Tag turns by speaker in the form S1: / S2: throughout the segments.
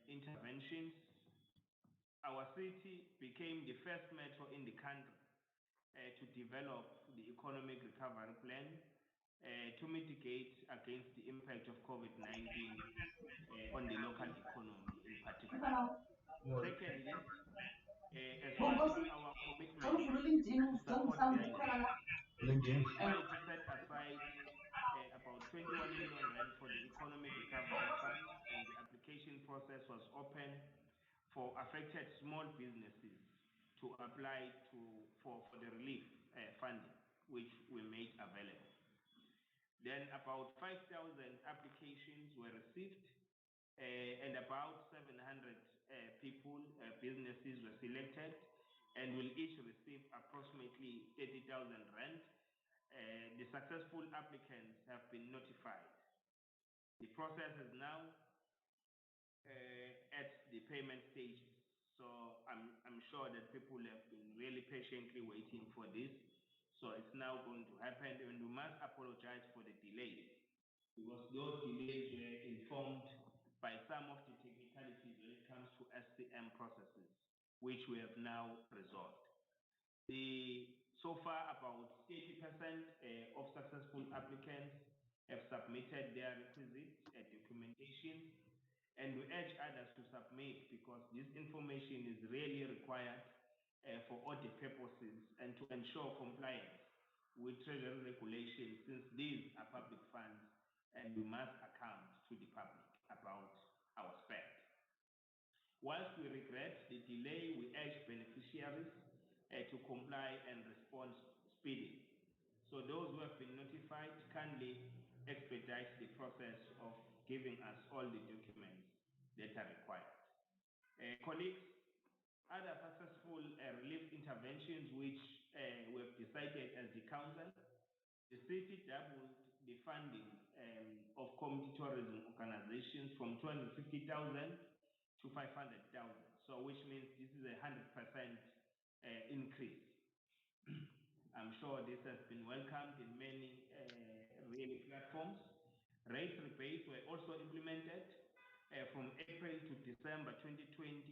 S1: Interventions, our city became the first metro in the country to develop the economic recovery plan to mitigate against the impact of COVID-19 on the local economy in particular. Secondly, as part of our commitment to support business, we decided to set aside about 21 million rand for the economic recovery fund, and the application process was open for affected small businesses to apply for the relief funding, which we made available. Then about 5,000 applications were received, and about 700 people, businesses were selected, and will each receive approximately 30,000 rand. The successful applicants have been notified. The process is now at the payment stage, so I'm sure that people have been really patiently waiting for this. So it's now going to happen, and we must apologize for the delays, because those delays were informed by some of the technicalities when it comes to SCM processes, which we have now resolved. So far, about 80% of successful applicants have submitted their requisite documentation, and we urge others to submit, because this information is really required for audit purposes and to ensure compliance with treasury regulations, since these are public funds and we must account to the public about our spend. Whilst we regret the delay, we urge beneficiaries to comply and respond speedily. So those who have been notified kindly expedite the process of giving us all the documents that are required. Colleagues, other successful relief interventions which we have decided as the council, the city doubled the funding of community tourism organizations from 250,000 to 500,000. So which means this is a 100% increase. I'm sure this has been welcomed in many really platforms. Rate rebates were also implemented from April to December 2020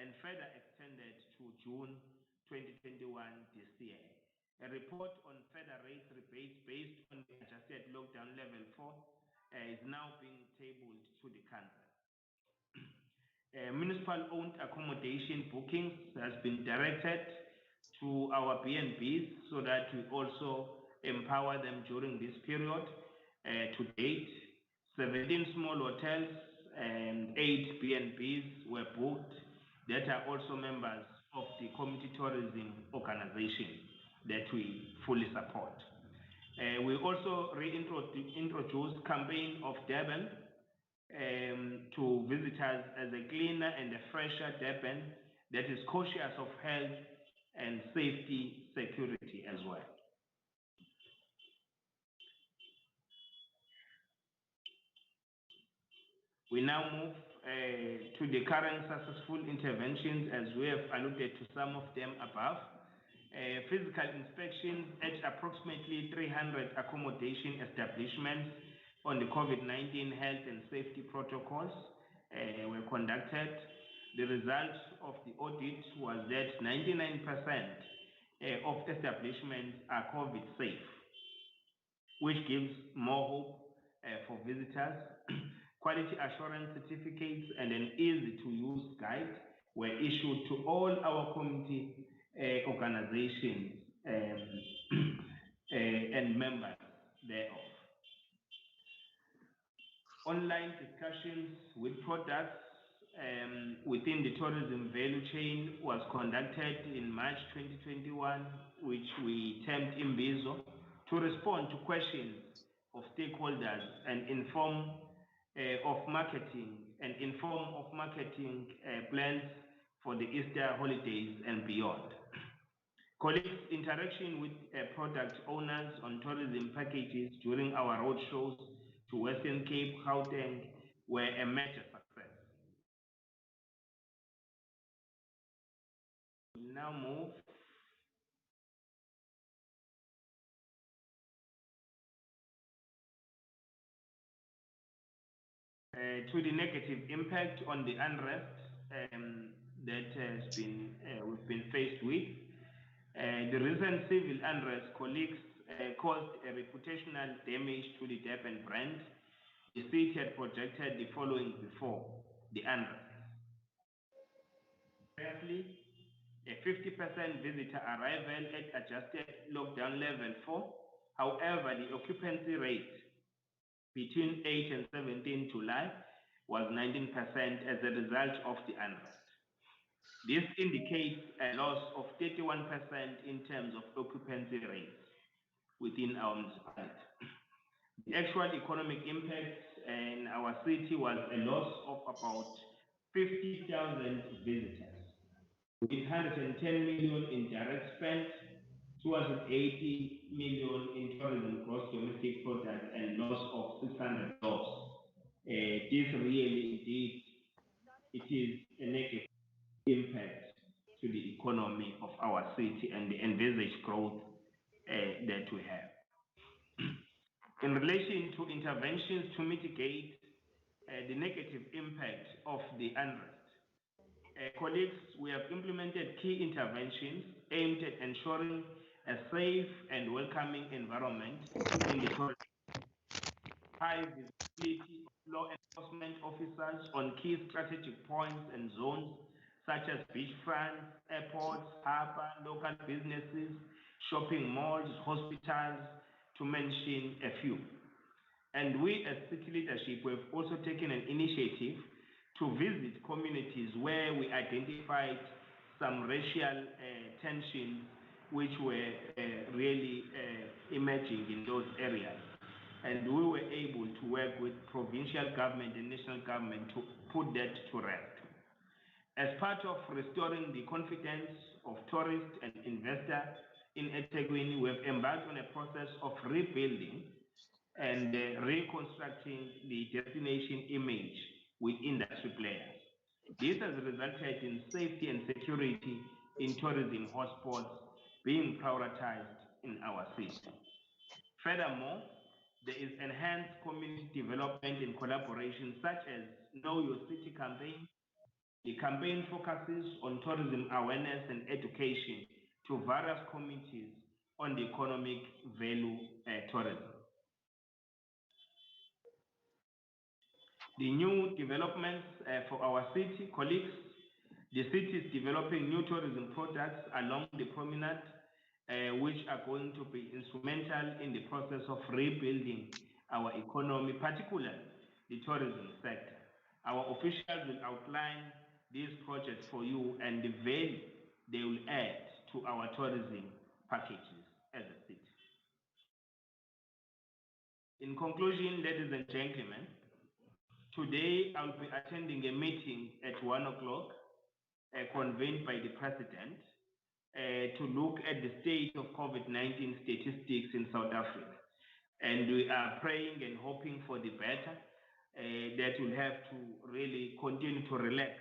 S1: and further extended to June 2021 this year. A report on further rate rebates based on the adjusted lockdown level 4 is now being tabled to the council. Municipal-owned accommodation bookings has been directed to our B&Bs so that we also empower them during this period. To date, 17 small hotels and 8 B&Bs were booked that are also members of the community tourism organization that we fully support. We also reintroduced campaign of Durban to visitors as a cleaner and a fresher Durban that is cautious of health and safety security as well. We now move to the current successful interventions, as we have alluded to some of them above. Physical inspections at approximately 300 accommodation establishments on the COVID-19 health and safety protocols were conducted. The result of the audit was that 99% of establishments are COVID safe, which gives more hope for visitors. Quality assurance certificates and an easy-to-use guide were issued to all our community organizations and members thereof. Online discussions with products within the tourism value chain was conducted in March 2021, which we termed Imbizo, to respond to questions of stakeholders and inform of marketing plans for the Easter holidays and beyond. Colleagues, interaction with product owners on tourism packages during our roadshows to Western Cape, Gauteng, were a major success. We'll now move to the negative impact on the unrest that we've been faced with. The recent civil unrest, colleagues, caused a reputational damage to the Durban brand. The city had projected the following before the unrest. Firstly, a 50% visitor arrival at adjusted lockdown level 4. However, the occupancy rate between 8 and 17 July was 19% as a result of the unrest. This indicates a loss of 31% in terms of occupancy rates within our municipality. The actual economic impact in our city was a loss of about 50,000 visitors, with 110 million in direct spend, 280 million in tourism gross domestic product, and loss of 600 jobs. This really indeed, it is a negative impact to the economy of our city and the envisaged growth that we have. In relation to interventions to mitigate the negative impact of the unrest, colleagues, we have implemented key interventions aimed at ensuring a safe and welcoming environment in the tourism. High visibility law enforcement officers on key strategic points and zones such as beachfronts, airports, harbour, local businesses, shopping malls, hospitals, to mention a few. And we as city leadership have also taken an initiative to visit communities where we identified some racial tensions which were really emerging in those areas. And we were able to work with provincial government and national government to put that to rest. As part of restoring the confidence of tourists and investors in eThekwini, we have embarked on a process of rebuilding and reconstructing the destination image with industry players. This has resulted in safety and security in tourism hotspots being prioritized in our city. Furthermore, there is enhanced community development in collaboration such as Know Your City campaign. The campaign focuses on tourism awareness and education to various communities on the economic value tourism. The new developments for our city, colleagues, the city is developing new tourism products along the promenade, which are going to be instrumental in the process of rebuilding our economy, particularly the tourism sector. Our officials will outline these projects for you and the value they will add to our tourism packages as a city. In conclusion, ladies and gentlemen, today I'll be attending a meeting at 1 o'clock convened by the President to look at the state of COVID-19 statistics in South Africa. And we are praying and hoping for the better, that we'll have to really continue to relax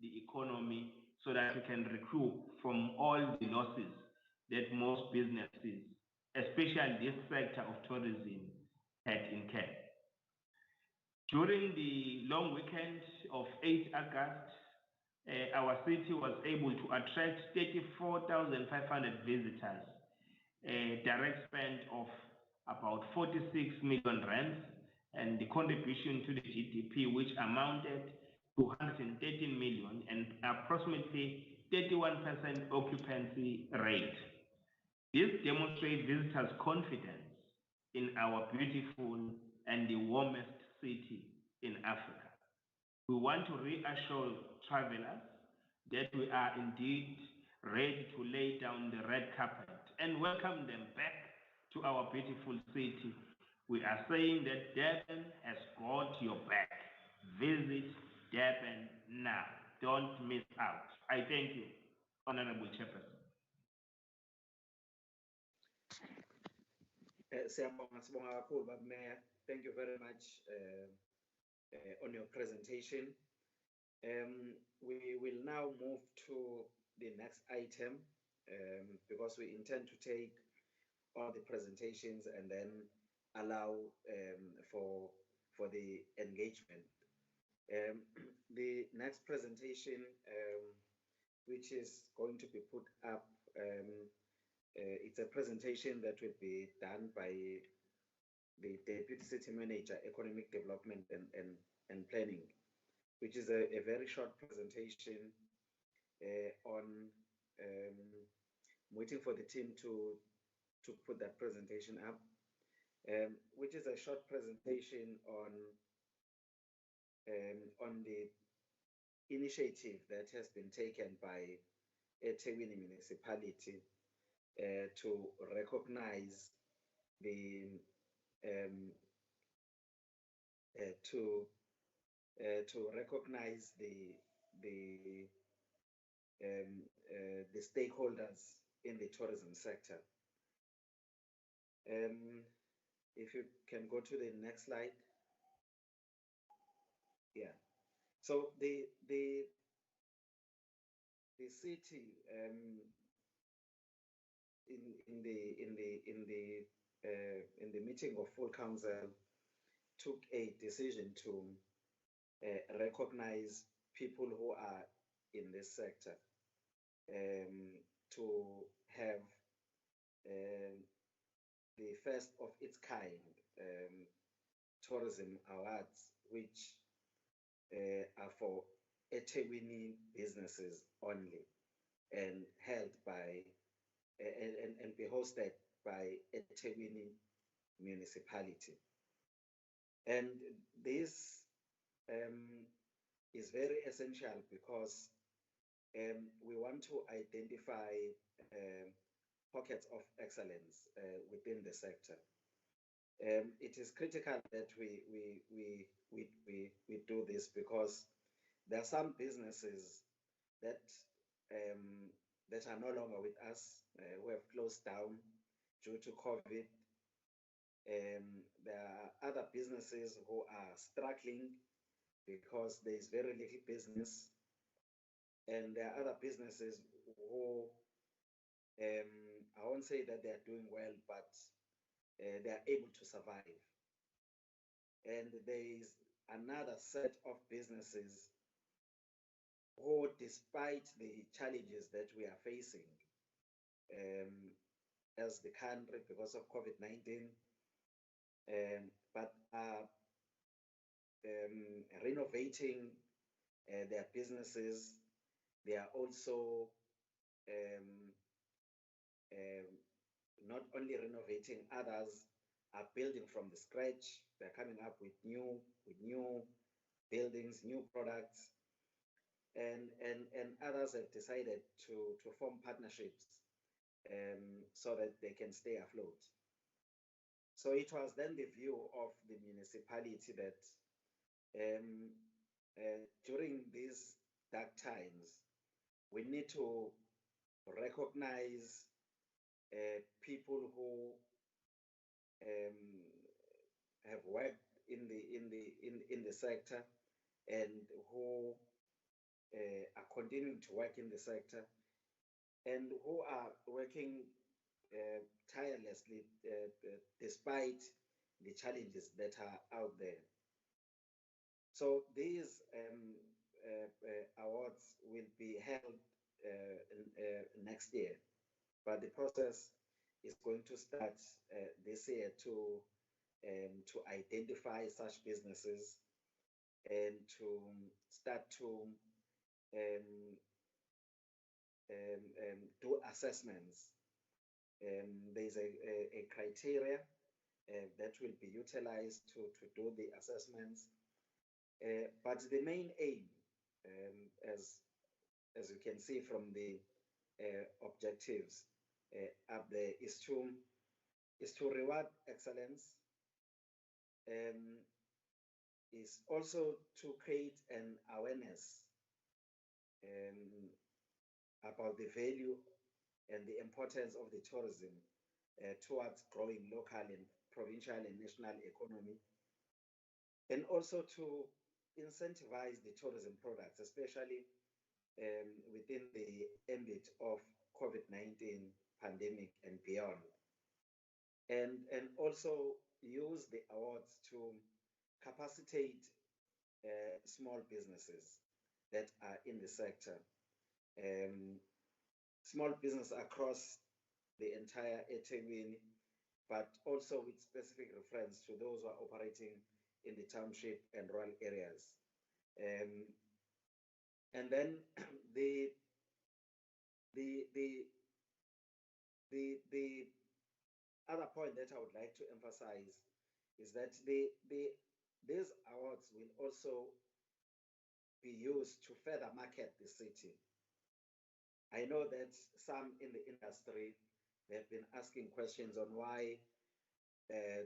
S1: the economy so that we can recoup from all the losses that most businesses, especially this sector of tourism, had incurred. During the long weekend of 8 August, our city was able to attract 34,500 visitors, a direct spend of about 46 million rands, and the contribution to the GDP, which amounted to 113 million and approximately 31% occupancy rate. This demonstrates visitors' confidence in our beautiful and the warmest city in Africa. We want to reassure travelers that we are indeed ready to lay down the red carpet and welcome them back to our beautiful city. We are saying that Durban has got your back. Visit Durban now. don't miss out. I thank you, Honorable Chairperson.
S2: Mayor, thank you very much on your presentation. We will now move to the next item because we intend to take all the presentations and then allow for the engagement. The next presentation, which is going to be put up, it's a presentation that will be done by the Deputy City Manager, Economic Development and Planning, which is a very short presentation on waiting for the team to put that presentation up, which is a short presentation on the initiative that has been taken by eThekwini municipality to recognize the the stakeholders in the tourism sector. If you can go to the next slide. Yeah. So the city in the meeting of full council took a decision to recognize people who are in this sector, to have the first of its kind tourism awards, which are for eThekwini businesses only, and held by and be hosted by eThekwini municipality. And this is very essential because we want to identify pockets of excellence within the sector. It is critical that we do this because there are some businesses that that are no longer with us, who have closed down due to COVID. There are other businesses who are struggling because there is very little business, and there are other businesses who I won't say that they are doing well, but they are able to survive. And there is another set of businesses who, despite the challenges that we are facing as the country because of COVID-19, but are renovating their businesses. They are also not only renovating, others are building from the scratch. They're coming up with new buildings, new products, and others have decided to form partnerships so that they can stay afloat. So it was then the view of the municipality that during these dark times, we need to recognize people who have worked in the sector and who are continuing to work in the sector and who are working tirelessly despite the challenges that are out there. So these awards will be held next year, but the process is going to start this year to identify such businesses and to start to do assessments. There's a criteria that will be utilized to do the assessments. But the main aim, as you can see from the objectives up there, is to reward excellence, is also to create an awareness about the value and the importance of the tourism towards growing local and provincial and national economy, and also to incentivize the tourism products, especially within the ambit of COVID-19 pandemic and beyond, and also use the awards to capacitate small businesses that are in the sector, small business across the entire eThekwini, but also with specific reference to those who are operating in the township and rural areas. And then the other point that I would like to emphasize is that these awards will also be used to further market the city. I know that some in the industry, they've been asking questions on why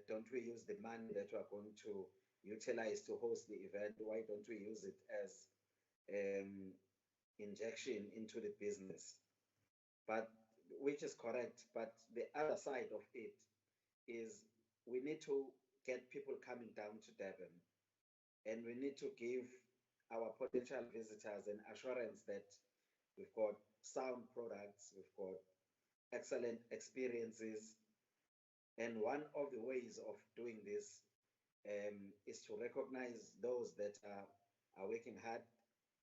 S2: don't we use the money that we're going to utilize to host the event? Why don't we use it as injection into the business? But which is correct. But the other side of it is we need to get people coming down to Durban, and we need to give our potential visitors an assurance that we've got sound products, we've got excellent experiences. And one of the ways of doing this is to recognize those that are working hard.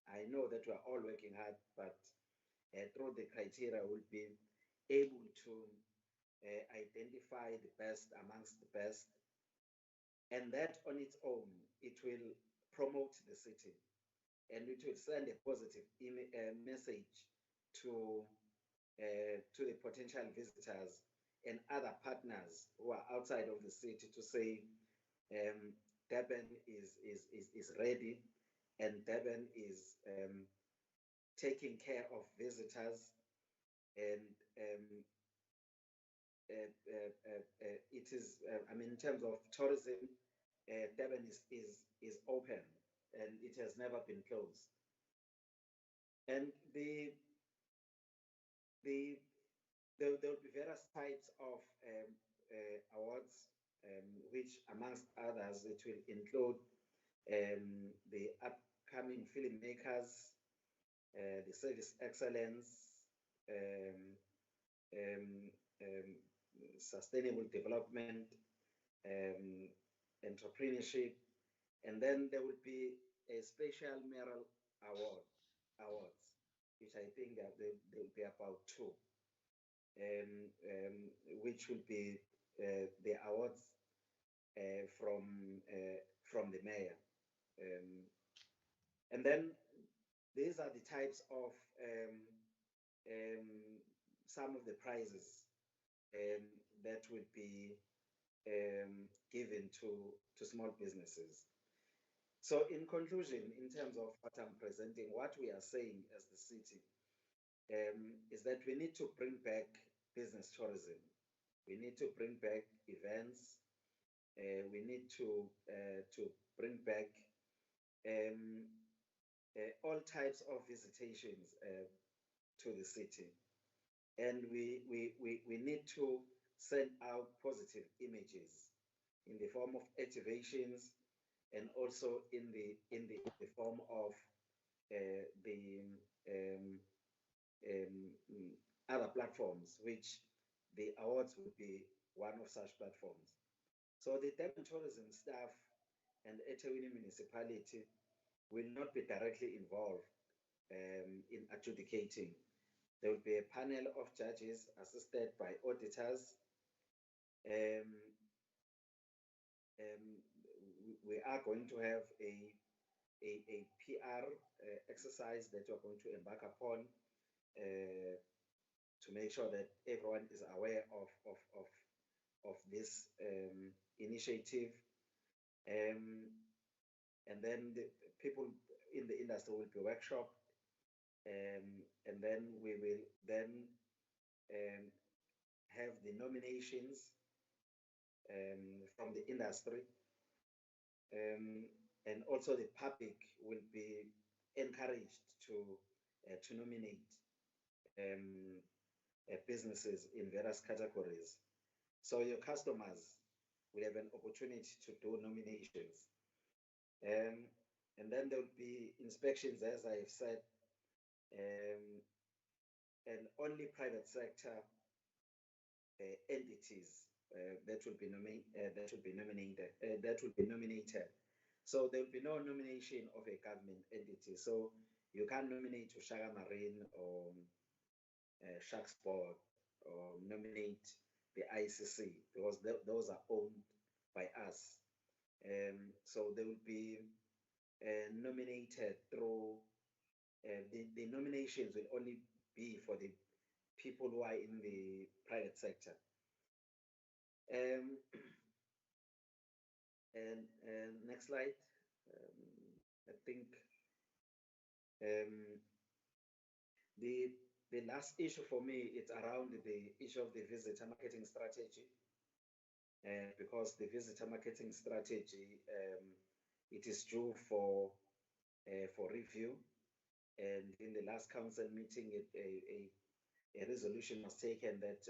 S2: I know that we're all working hard, but through the criteria, we'll be able to identify the best amongst the best. And that on its own, it will promote the city, and it will send a positive message to the potential visitors and other partners who are outside of the city to say Durban is ready, and Durban is taking care of visitors, and it is I mean, in terms of tourism, Durban is open and it has never been closed. And there will be various types of awards, which amongst others it will include the upcoming filmmakers, the service excellence, sustainable development, entrepreneurship, and then there will be a special mayoral awards, which I think that there will be about two, which will be the awards from the mayor, and then these are the types of some of the prizes that will be given to small businesses. So in conclusion, in terms of what I'm presenting, what we are saying as the city is that we need to bring back business tourism. We need to bring back events. We need to bring back all types of visitations to the city. And we need to send out positive images in the form of activations, and also in the form of the other platforms, which the awards will be one of such platforms. So the Durban tourism staff and eThekwini municipality will not be directly involved in adjudicating. There will be a panel of judges assisted by auditors. We are going to have a PR exercise that we're going to embark upon to make sure that everyone is aware of this initiative. And then the people in the industry will be workshopped, and then we will then have the nominations from the industry, and also the public will be encouraged to to nominate businesses in various categories. So your customers will have an opportunity to do nominations. And then there will be inspections, as I have said, and only private sector entities that will be nominated. So there will be no nomination of a government entity. So you can't nominate Ushaka Marine or Shark Sport or nominate the ICC because those are owned by us. So they will be nominated through the nominations will only be for the people who are in the private sector. And next slide. I think the last issue for me is around the issue of the visitor marketing strategy, because the visitor marketing strategy it is due for review, and in the last council meeting, a resolution was taken that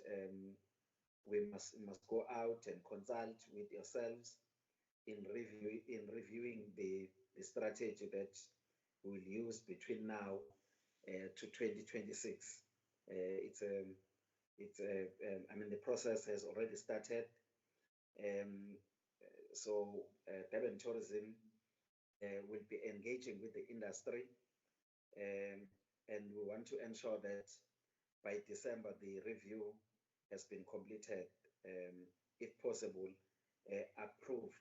S2: we must go out and consult with yourselves in reviewing the strategy that we'll use between now to 2026. I mean, the process has already started. So Durban Tourism will be engaging with the industry, and we want to ensure that by December the review has been completed, if possible, approved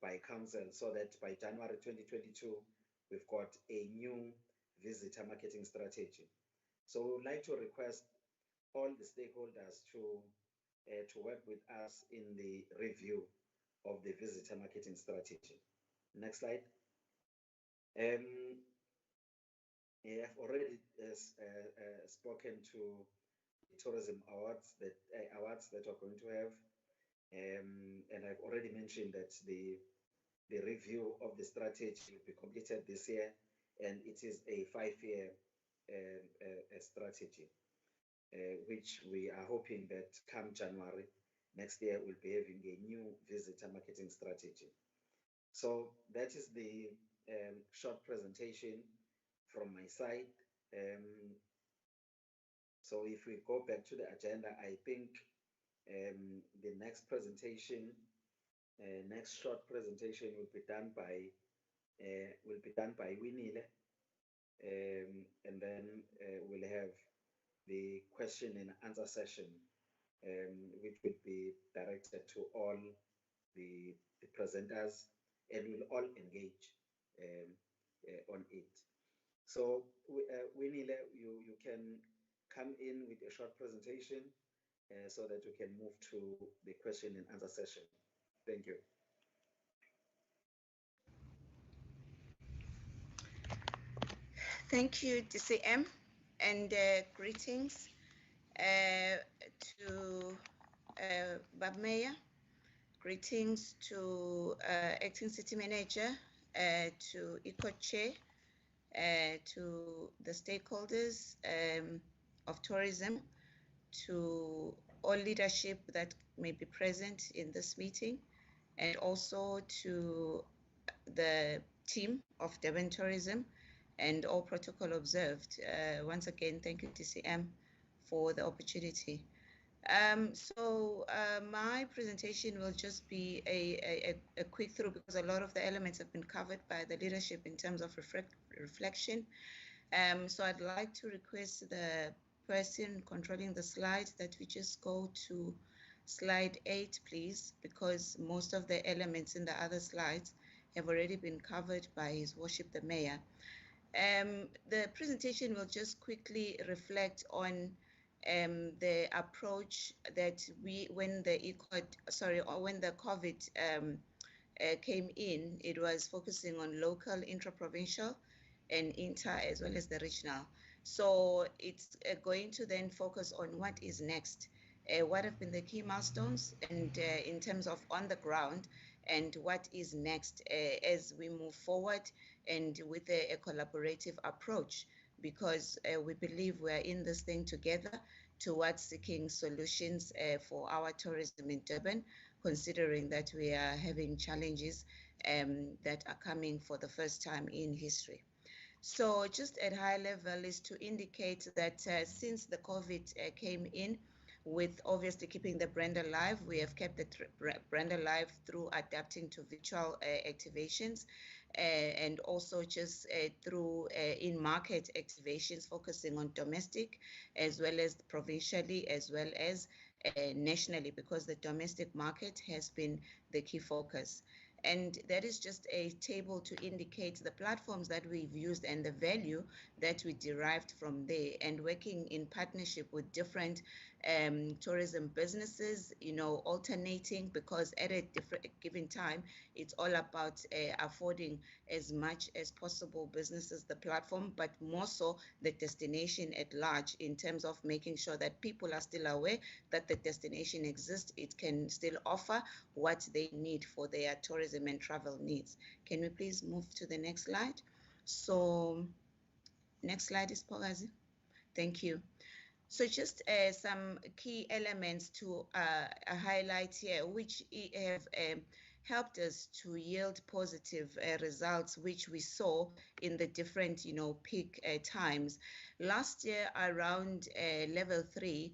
S2: by council, so that by January 2022 we've got a new visitor marketing strategy. So we would like to request all the stakeholders to work with us in the review of the visitor marketing strategy. Next slide. I have already spoken to the tourism awards that we're going to have, and I've already mentioned that the review of the strategy will be completed this year, and it is a 5-year strategy, which we are hoping that come January next year we'll be having a new visitor marketing strategy. So that is the short presentation from my side. So if we go back to the agenda, I think the next presentation, next short presentation will be done by Winile, and then we'll have the question and answer session, which will be directed to all the presenters, and we'll all engage on it. So Winile, you can come in with a short presentation so that we can move to the question and answer session. Thank you.
S3: Thank you, DCM, and greetings to Bab Mayor, greetings to Acting City Manager, to Chair, to the stakeholders of tourism, to all leadership that may be present in this meeting, and also to the team of Durban Tourism and all protocol observed. Once again, thank you, DCM, for the opportunity. My presentation will just be a quick through, because a lot of the elements have been covered by the leadership in terms of reflection. So I'd like to request the person controlling the slides that we just go to slide 8, please, because most of the elements in the other slides have already been covered by His Worship the Mayor. The presentation will just quickly reflect on the approach that when the COVID came in, it was focusing on local, intra-provincial, and inter as well as the regional. So it's going to then focus on what is next, what have been the key milestones, and in terms of on the ground, and what is next as we move forward, and with a collaborative approach because we believe we are in this thing together towards seeking solutions for our tourism in Durban, considering that we are having challenges that are coming for the first time in history. So just at high level is to indicate that since the COVID came in, with obviously keeping the brand alive, we have kept the brand alive through adapting to virtual activations and also just through in-market activations, focusing on domestic as well as provincially as well as nationally, because the domestic market has been the key focus. And that is just a table to indicate the platforms that we've used and the value that we derived from there, and working in partnership with different tourism businesses, alternating, because at a different given time, it's all about affording as much as possible businesses the platform, but more so the destination at large, in terms of making sure that people are still aware that the destination exists. It can still offer what they need for their tourism and travel needs. Can we please move to the next slide? So next slide is Pogazi. Thank you. So just some key elements to highlight here, which have helped us to yield positive results, which we saw in the different, peak times. Last year, around level 3,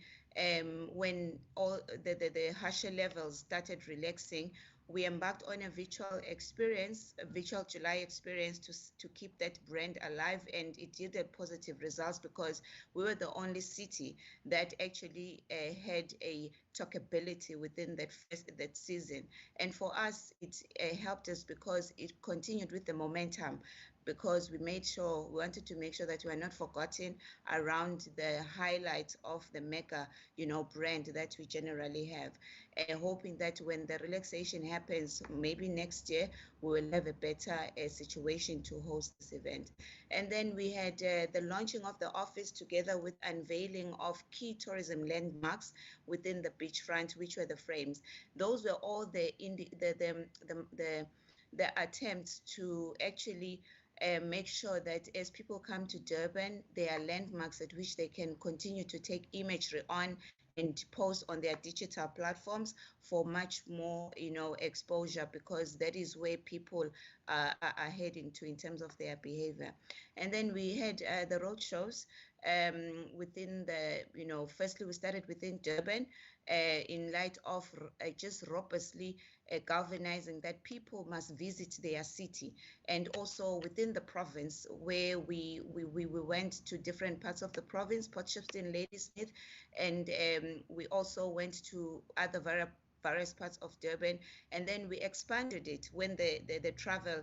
S3: when all the harsher levels started relaxing, we embarked on a virtual experience, a virtual July experience to keep that brand alive, and it yielded positive results because we were the only city that actually had a talkability within that season. And for us, it helped us because it continued with the momentum, because we wanted to make sure that we are not forgotten around the highlights of the mega, brand that we generally have. Hoping that when the relaxation happens, maybe next year, we will have a better situation to host this event. And then we had the launching of the office together with unveiling of key tourism landmarks within the beachfront, which were the frames. Those were all the attempts to actually make sure that as people come to Durban, there are landmarks at which they can continue to take imagery on and post on their digital platforms for much more, exposure, because that is where people are heading to in terms of their behavior. And then we had the road shows within the, firstly we started within Durban in light of just robustly galvanizing that people must visit their city, and also within the province where we went to different parts of the province, Port Shepstone, Ladysmith, and we also went to other various parts of Durban, and then we expanded it when the travel,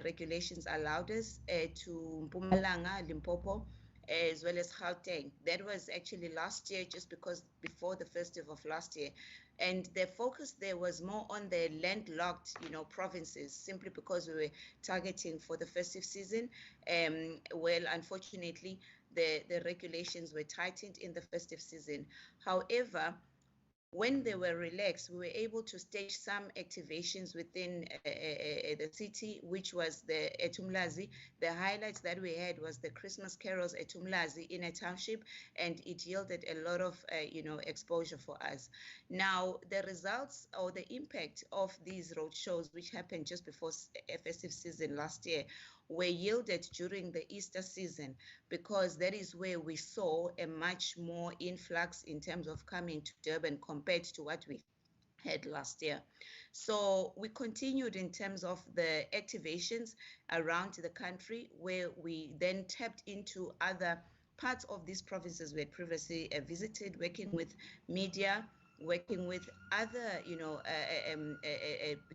S3: regulations allowed us to Mpumalanga, Limpopo, as well as Gauteng. That was actually last year, just because before the festive of last year. And the focus there was more on the landlocked, provinces, simply because we were targeting for the festive season. Well, unfortunately, the regulations were tightened in the festive season. However, when they were relaxed, we were able to stage some activations within the city, which was the Etumlazi. The highlights that we had was the Christmas carols Etumlazi in a township, and it yielded a lot of, exposure for us. Now, the results or the impact of these road shows, which happened just before festive season last year, were yielded during the Easter season, because that is where we saw a much more influx in terms of coming to Durban compared to what we had last year. So we continued in terms of the activations around the country, where we then tapped into other parts of these provinces we had previously visited, working with media, working with other,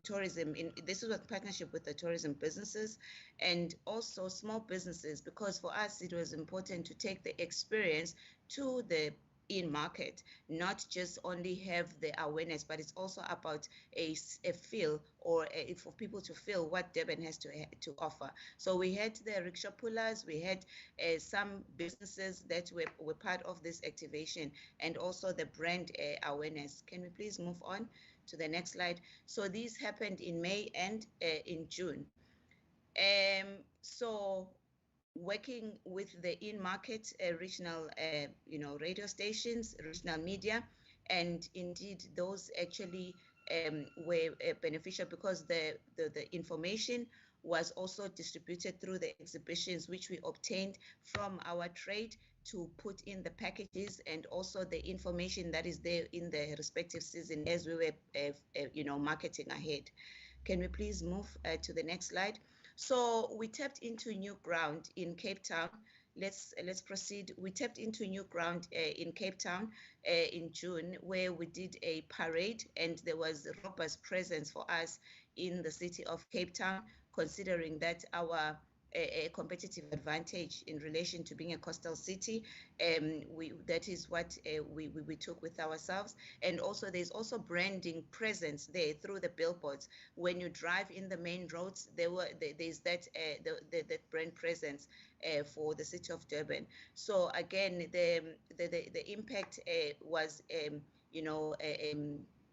S3: tourism. This was a partnership with the tourism businesses and also small businesses, because for us it was important to take the experience to the in market, not just only have the awareness, but it's also about a feel, or for people to feel what Durban has to offer. So we had the rickshaw pullers, we had some businesses that were part of this activation, and also the brand awareness. Can we please move on to the next slide? So these happened in May and in June. So working with the in-market regional, radio stations, regional media, and indeed those actually were beneficial because the information was also distributed through the exhibitions which we obtained from our trade to put in the packages, and also the information that is there in the respective season as we were marketing ahead. Can we please move to the next slide? So we tapped into new ground in Cape Town. Let's proceed. We tapped into new ground in Cape Town in June, where we did a parade, and there was robust presence for us in the city of Cape Town, considering that our a competitive advantage in relation to being a coastal city. That is what we took with ourselves. And also there's also branding presence there through the billboards. When you drive in the main roads, there's that that brand presence for the city of Durban. So again, the impact was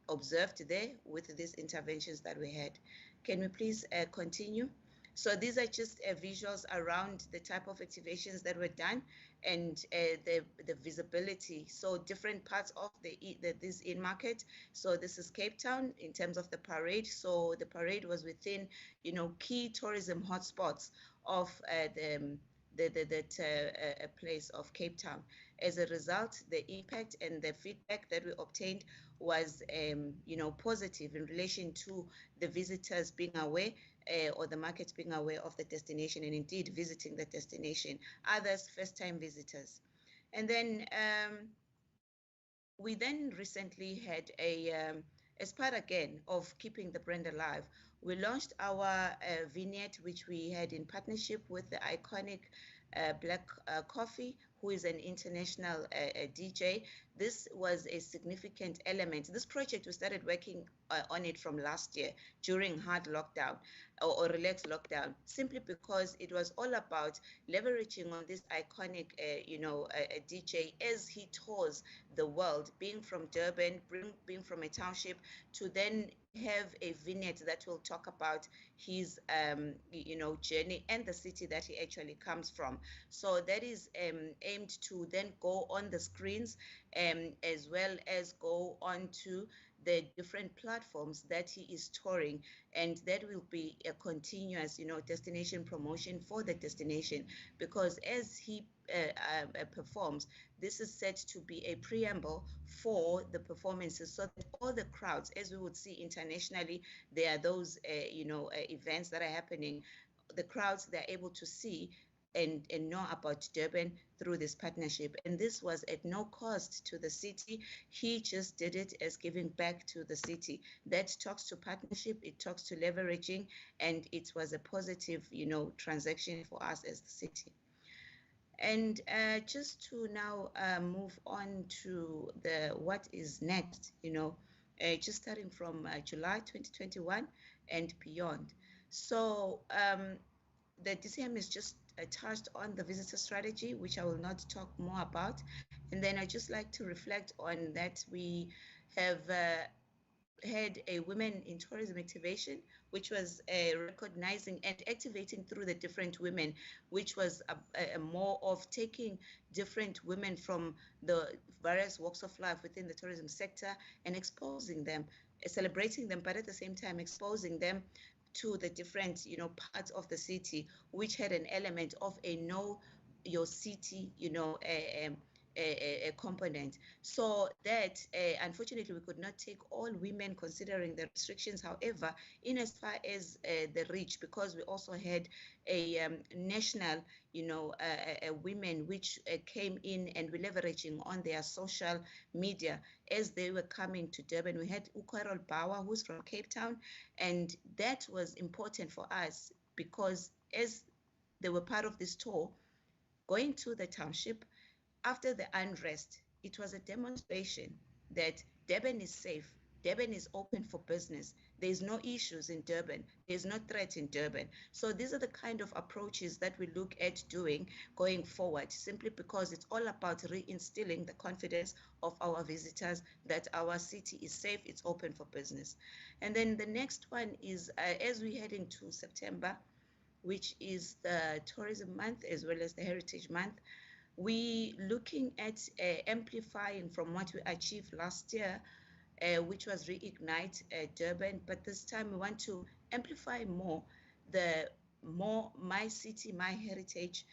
S3: observed there with these interventions that we had. Can we please continue? So these are just visuals around the type of activations that were done and the visibility. So different parts of this in-market. So this is Cape Town in terms of the parade. So the parade was within, key tourism hotspots of the place of Cape Town. As a result, the impact and the feedback that we obtained was, positive in relation to the visitors being aware or the market being aware of the destination and indeed visiting the destination. Others, first-time visitors. And then we then recently had as part again of keeping the brand alive, we launched our vignette, which we had in partnership with the iconic Black Coffee, who is an international DJ. This was a significant element. This project, we started working on it from last year during hard lockdown or relaxed lockdown, simply because it was all about leveraging on this iconic, a DJ as he tours the world, being from Durban, being from a township, to then have a vignette that will talk about his journey and the city that he actually comes from. So that is aimed to then go on the screens as well as go on to the different platforms that he is touring, and that will be a continuous destination promotion for the destination, because as he performs, this is set to be a preamble for the performances, so that all the crowds, as we would see internationally, there are those events that are happening, the crowds, they're able to see and know about Durban through this partnership. And this was at no cost to the city. He just did it as giving back to the city. That talks to partnership, it talks to leveraging, and it was a positive transaction for us as the city. And just to now move on to what is next, just starting from July 2021 and beyond. So the DCM is just touched on the visitor strategy, which I will not talk more about. And then I just like to reflect on that we have had a Women in Tourism activation, which was recognizing and activating through the different women, which was a more of taking different women from the various walks of life within the tourism sector and exposing them, celebrating them, but at the same time exposing them to the different parts of the city, which had an element of a know your city a component. So that unfortunately we could not take all women considering the restrictions. However, in as far as the reach, because we also had a national women which came in and were leveraging on their social media as they were coming to Durban. We had Ukarol Bawa, who's from Cape Town, and that was important for us because as they were part of this tour, going to the township after the unrest, it was a demonstration that Durban is safe, Durban is open for business, there's no issues in Durban, there's no threat in Durban. So these are the kind of approaches that we look at doing going forward, simply because it's all about reinstilling the confidence of our visitors that our city is safe, it's open for business. And then the next one is, as we head into September, which is the tourism month as well as the heritage month. We looking at amplifying from what we achieved last year, which was Reignite Durban, but this time we want to amplify more the my city, my heritage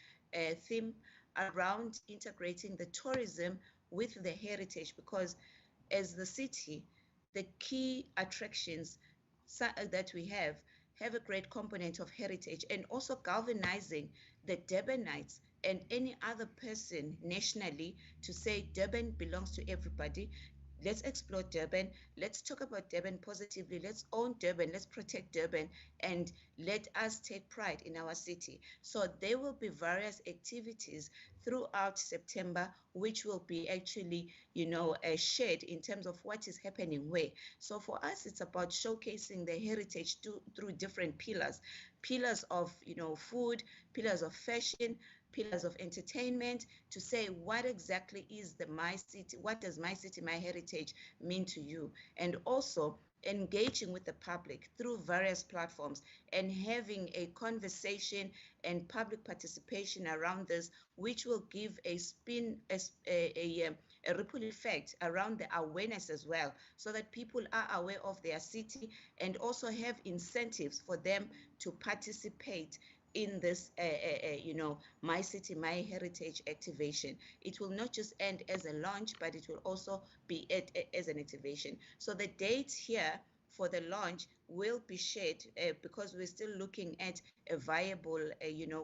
S3: theme around integrating the tourism with the heritage, because as the city, the key attractions that we have a great component of heritage, and also galvanizing the Durbanites and any other person nationally to say Durban belongs to everybody. Let's explore Durban. Let's talk about Durban positively. Let's own Durban. Let's protect Durban, and let us take pride in our city. So there will be various activities throughout September, which will be actually, shared in terms of what is happening where. So for us, it's about showcasing the heritage through different pillars of, food, pillars of fashion, pillars of entertainment, to say what exactly is my city, what does my city, my heritage mean to you, and also engaging with the public through various platforms and having a conversation and public participation around this, which will give a spin, a ripple effect around the awareness as well, so that people are aware of their city and also have incentives for them to participate in this, My City, My Heritage activation. It will not just end as a launch, but it will also be as an activation. So the date here for the launch will be shared because we're still looking at a viable,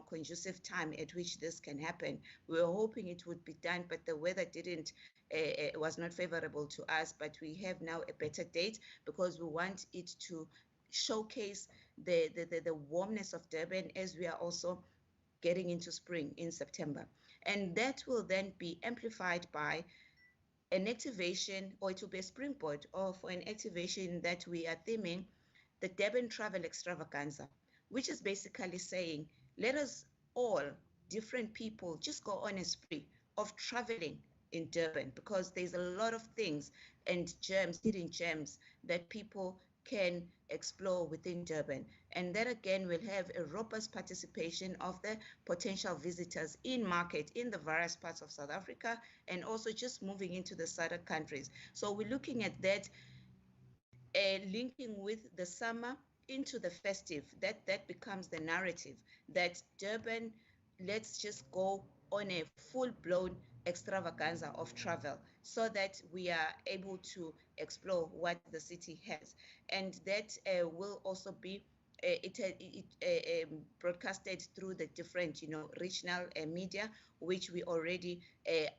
S3: conducive time at which this can happen. We were hoping it would be done, but the weather was not favorable to us. But we have now a better date because we want it to showcase the warmness of Durban as we are also getting into spring in September. And that will then be amplified by an activation, or it will be a springboard or for an activation that we are theming the Durban Travel Extravaganza, which is basically saying, let us all, different people, just go on a spree of traveling in Durban, because there's a lot of things and hidden gems that people can explore within Durban. And that again will have a robust participation of the potential visitors in market in the various parts of South Africa, and also just moving into the southern countries. So we're looking at that, linking with the summer into the festive. That becomes the narrative that Durban, let's just go on a full-blown extravaganza of travel, so that we are able to explore what the city has. And that will also be broadcasted through the different, regional media, which we already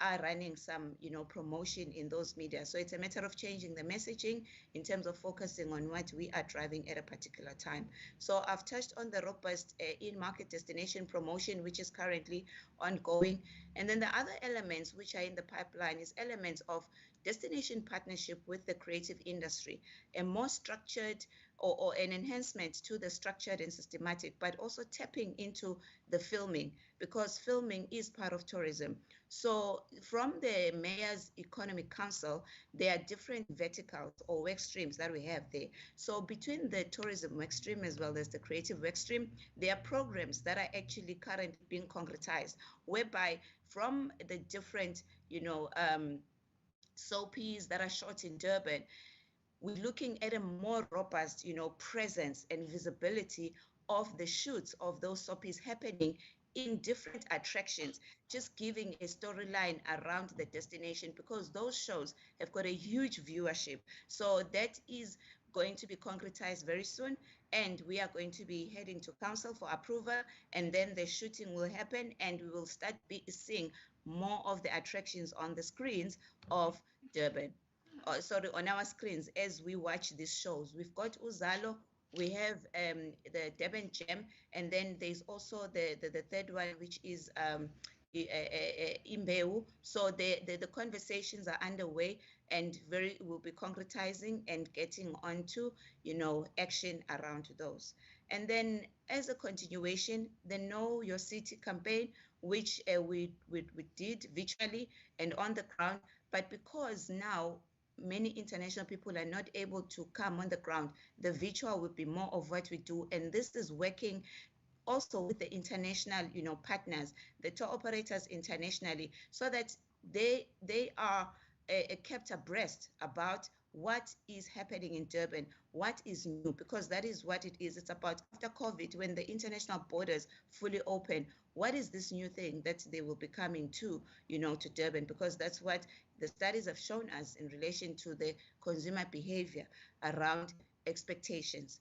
S3: are running some, promotion in those media. So it's a matter of changing the messaging in terms of focusing on what we are driving at a particular time. So I've touched on the robust in-market destination promotion, which is currently ongoing. And then the other elements which are in the pipeline is elements of destination partnership with the creative industry, a more structured or an enhancement to the structured and systematic, but also tapping into the filming, because filming is part of tourism. So from the Mayor's Economic Council, there are different verticals or work streams that we have there. So between the tourism work stream as well as the creative work stream, there are programs that are actually currently being concretized, whereby from the different, soapies that are shot in Durban, we're looking at a more robust, presence and visibility of the shoots of those soapies happening in different attractions, just giving a storyline around the destination, because those shows have got a huge viewership. So that is going to be concretized very soon, and we are going to be heading to council for approval, and then the shooting will happen, and we will start seeing more of the attractions on the screens of Durban. On our screens as we watch these shows. We've got Uzalo, we have the Durban Gem, and then there's also the third one, which is Imbeu. So the conversations are underway, and we'll be concretizing and getting onto, action around those. And then as a continuation, the Know Your City campaign, which we did virtually and on the ground, but because now many international people are not able to come on the ground, the virtual will be more of what we do. And this is working also with the international, partners, the tour operators internationally, so that they are kept abreast about what is happening in Durban, what is new, because that is what it is. It's about after COVID, when the international borders fully open, what is this new thing that they will be coming to, to Durban, because that's what the studies have shown us in relation to the consumer behavior around expectations.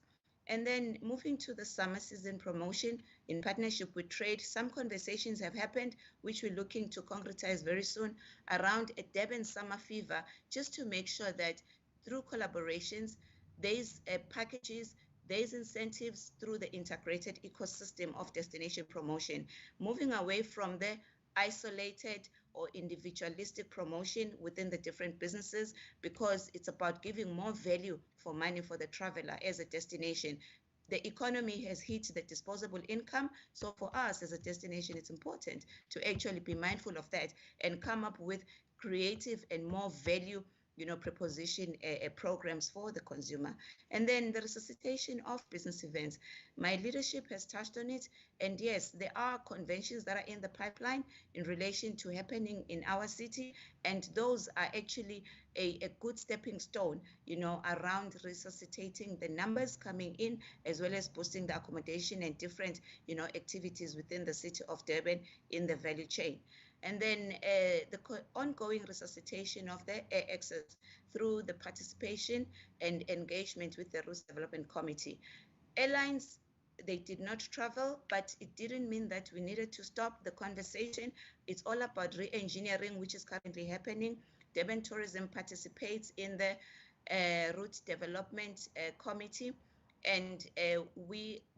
S3: And then moving to the summer season promotion in partnership with trade, some conversations have happened, which we're looking to concretize very soon, around a Durban summer fever, just to make sure that through collaborations, there's packages, there's incentives through the integrated ecosystem of destination promotion, moving away from the isolated or individualistic promotion within the different businesses, because it's about giving more value for money for the traveler as a destination. The economy has hit the disposable income. So for us as a destination, it's important to actually be mindful of that and come up with creative and more value proposition programs for the consumer. And then the resuscitation of business events. My leadership has touched on it. And yes, there are conventions that are in the pipeline in relation to happening in our city. And those are actually a good stepping stone, around resuscitating the numbers coming in, as well as boosting the accommodation and different, activities within the city of Durban in the value chain. And then the ongoing resuscitation of the air access through the participation and engagement with the Routes Development Committee. Airlines, they did not travel, but it didn't mean that we needed to stop the conversation. It's all about re-engineering, which is currently happening. Durban Tourism participates in the Routes Development Committee. And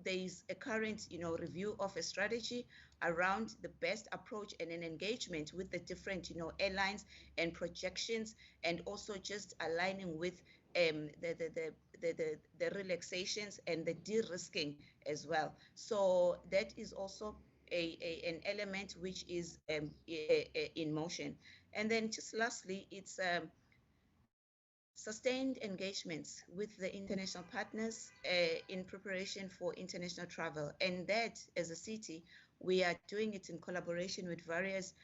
S3: there's a current, review of a strategy around the best approach and an engagement with the different, airlines and projections, and also just aligning with the relaxations and the de-risking as well. So that is also an element which is in motion. And then just lastly, it's sustained engagements with the international partners in preparation for international travel. And that, as a city, we are doing it in collaboration with various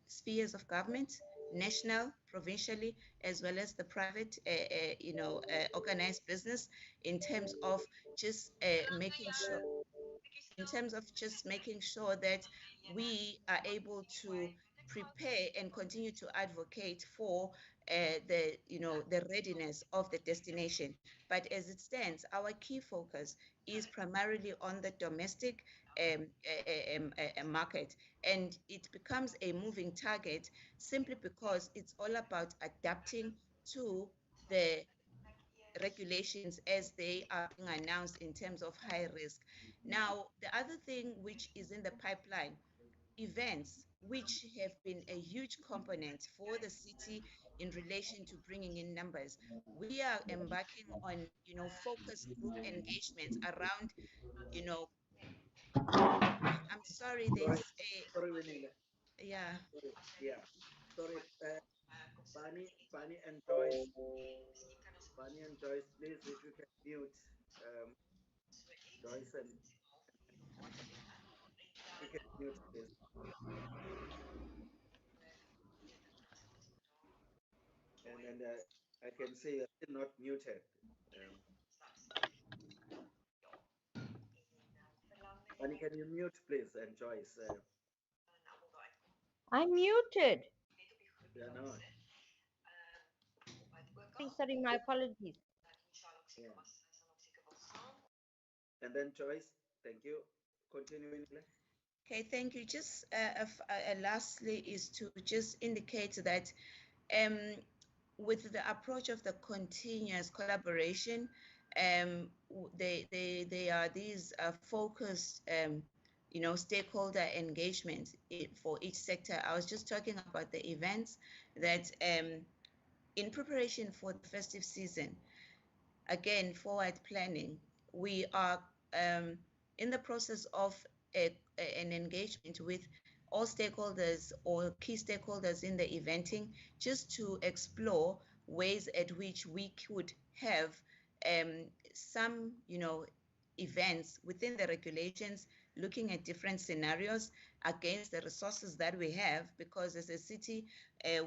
S3: spheres of government, national, provincially, as well as the private, organized business, in terms of just making sure that we are able to prepare and continue to advocate for the readiness of the destination. But as it stands, our key focus is primarily on the domestic market, and it becomes a moving target simply because it's all about adapting to the regulations as they are being announced in terms of high risk. Now, the other thing which is in the pipeline, events, which have been a huge component for the city in relation to bringing in numbers. We are embarking on, focus group engagements around, I'm sorry, there's
S2: Sorry, Winile.
S3: yeah.
S2: Sorry. Yeah. Sorry. Bunny and Joyce. Bunny and Joyce, please, if you can mute Joyce, and you can mute, please. And then I can see you're still not muted. Bunny, can you mute, please? And Joyce.
S4: I'm muted.
S2: You're not.
S4: Sorry, my apologies.
S2: Yeah. And then Joyce, thank you. Continuing.
S3: Okay, thank you. Just lastly is to just indicate that with the approach of the continuous collaboration, they are these focused, stakeholder engagement for each sector. I was just talking about the events that in preparation for the festive season, again, forward planning, we are in the process of an engagement with all stakeholders or key stakeholders in the eventing, just to explore ways at which we could have some, events within the regulations, looking at different scenarios against the resources that we have, because as a city,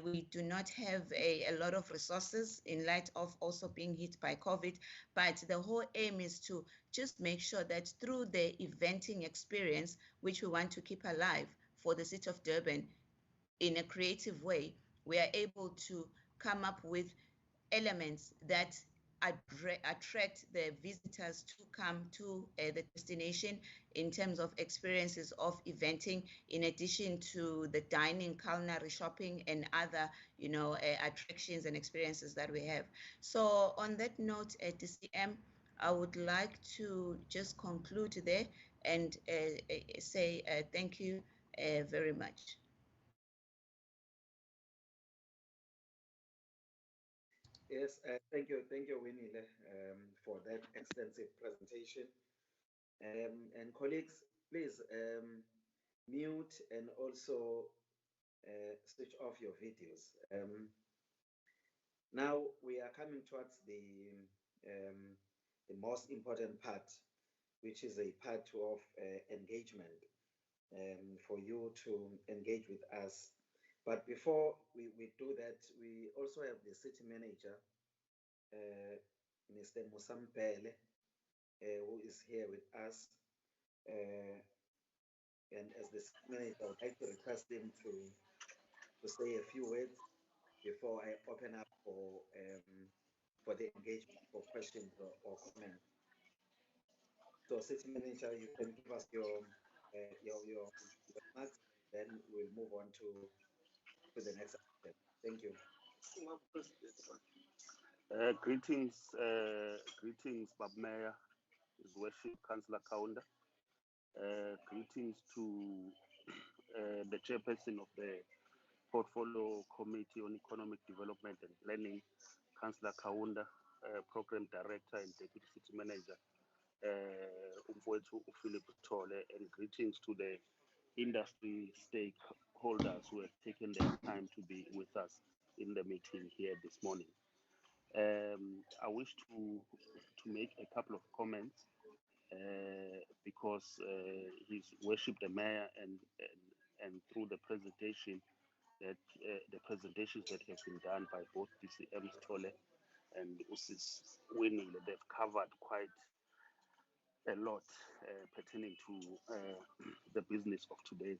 S3: we do not have a lot of resources in light of also being hit by COVID. But the whole aim is to just make sure that through the eventing experience, which we want to keep alive for the city of Durban in a creative way, we are able to come up with elements that attract the visitors to come to the destination in terms of experiences of eventing, in addition to the dining, culinary, shopping, and other, attractions and experiences that we have. So on that note, at DCM, I would like to just conclude there and say thank you very much.
S2: Yes, thank you, Winnie, for that extensive presentation. And colleagues, please mute and also switch off your videos. Now we are coming towards the most important part, which is a part of engagement, for you to engage with us. But before we do that, we also have the city manager, Mr. Musampele, who is here with us. And as the city manager, I would like to request him to say a few words before I open up for the engagement for questions or comments. So, city manager, you can give us your remarks, then we'll move on to the next item. Thank you.
S5: Greetings, Bob Mayor, His Worship Councillor Kaunda. Greetings to the chairperson of the Portfolio Committee on Economic Development and Planning, Councillor Kaunda, Program Director and Deputy City Manager, Philip Tole, and greetings to the industry stakeholders who have taken their time to be with us in the meeting here this morning. I wish to make a couple of comments because His Worship the Mayor and through the presentation that the presentations that have been done by both DCM Tole and Usis Winnie, they've covered quite a lot pertaining to the business of today.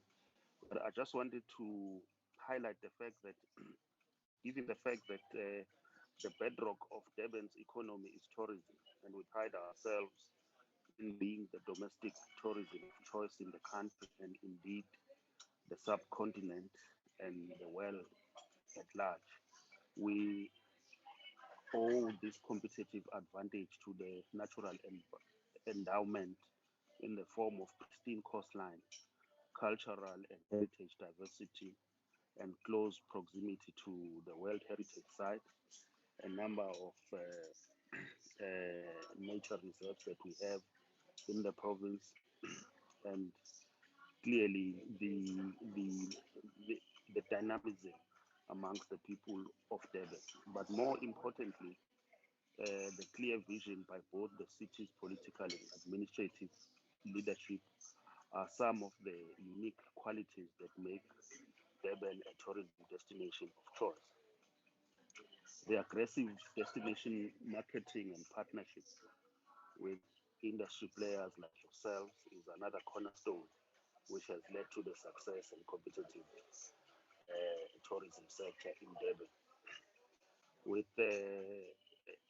S5: But I just wanted to highlight the fact that given the fact that the bedrock of Durban's economy is tourism, and we pride ourselves in being the domestic tourism of choice in the country and indeed the subcontinent and the world at large. We owe this competitive advantage to the natural endowment in the form of pristine coastline, cultural and heritage diversity, and close proximity to the World Heritage Site, a number of nature reserves that we have in the province, and clearly the dynamism amongst the people of Durban. But more importantly, the clear vision by both the city's political and administrative leadership are some of the unique qualities that make Durban a tourism destination of choice. The aggressive destination marketing and partnerships with industry players like yourselves is another cornerstone which has led to the success and competitive tourism sector in Durban. With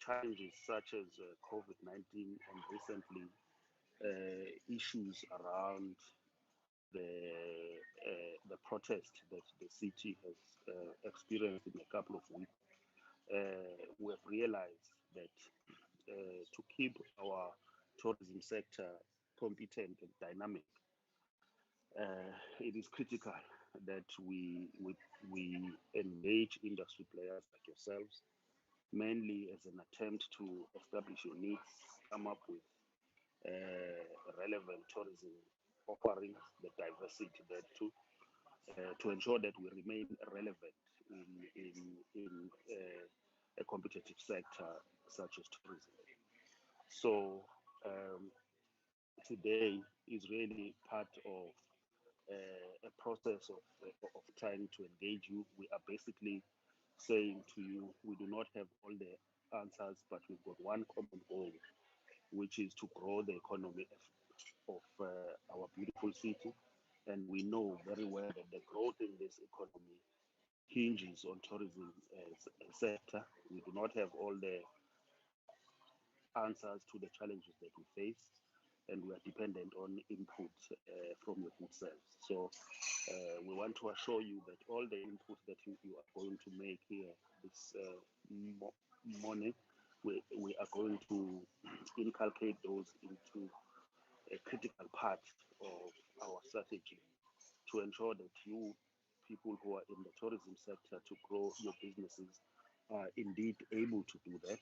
S5: challenges such as COVID-19 and recently issues around the protest that the city has experienced in a couple of weeks, we have realized that to keep our tourism sector competent and dynamic, it is critical that we engage industry players like yourselves, mainly as an attempt to establish your needs, come up with relevant tourism offerings, the diversity there too, to ensure that we remain relevant in a competitive sector such as tourism. So today is really part of a process of trying to engage you. We are basically saying to you, we do not have all the answers, but we've got one common goal, which is to grow the economy of our beautiful city. And we know very well that the growth in this economy hinges on tourism as a sector. We do not have all the answers to the challenges that we face, and we are dependent on input from your good selves. So we want to assure you that all the input that you are going to make here this morning, we are going to inculcate those into a critical part of our strategy to ensure that you people who are in the tourism sector to grow your businesses are indeed able to do that.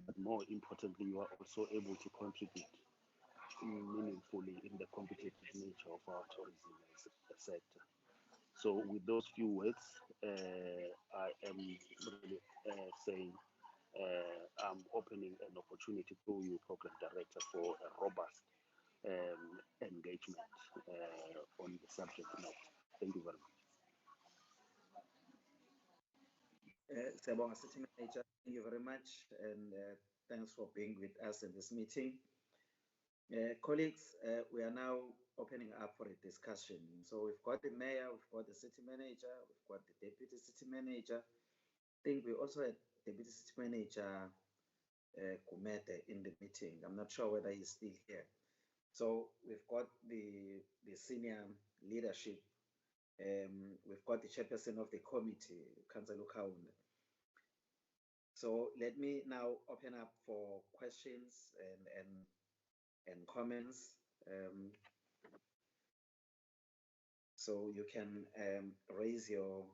S5: But more importantly, you are also able to contribute meaningfully in the competitive nature of our tourism as a sector. So with those few words, I am really saying I'm opening an opportunity through you, Program Director, for a robust engagement on the subject matter. Thank you very much.
S2: Siyabonga, City Manager, thank you very much, and thanks for being with us in this meeting. Colleagues, we are now opening up for a discussion. So we've got the mayor, we've got the city manager, we've got the deputy city manager. I think we also had deputy city manager Kumete in the meeting. I'm not sure whether he's still here. So we've got the senior leadership. We've got the chairperson of the committee, Cllr Kaunda. So let me now open up for questions and comments. So you can raise your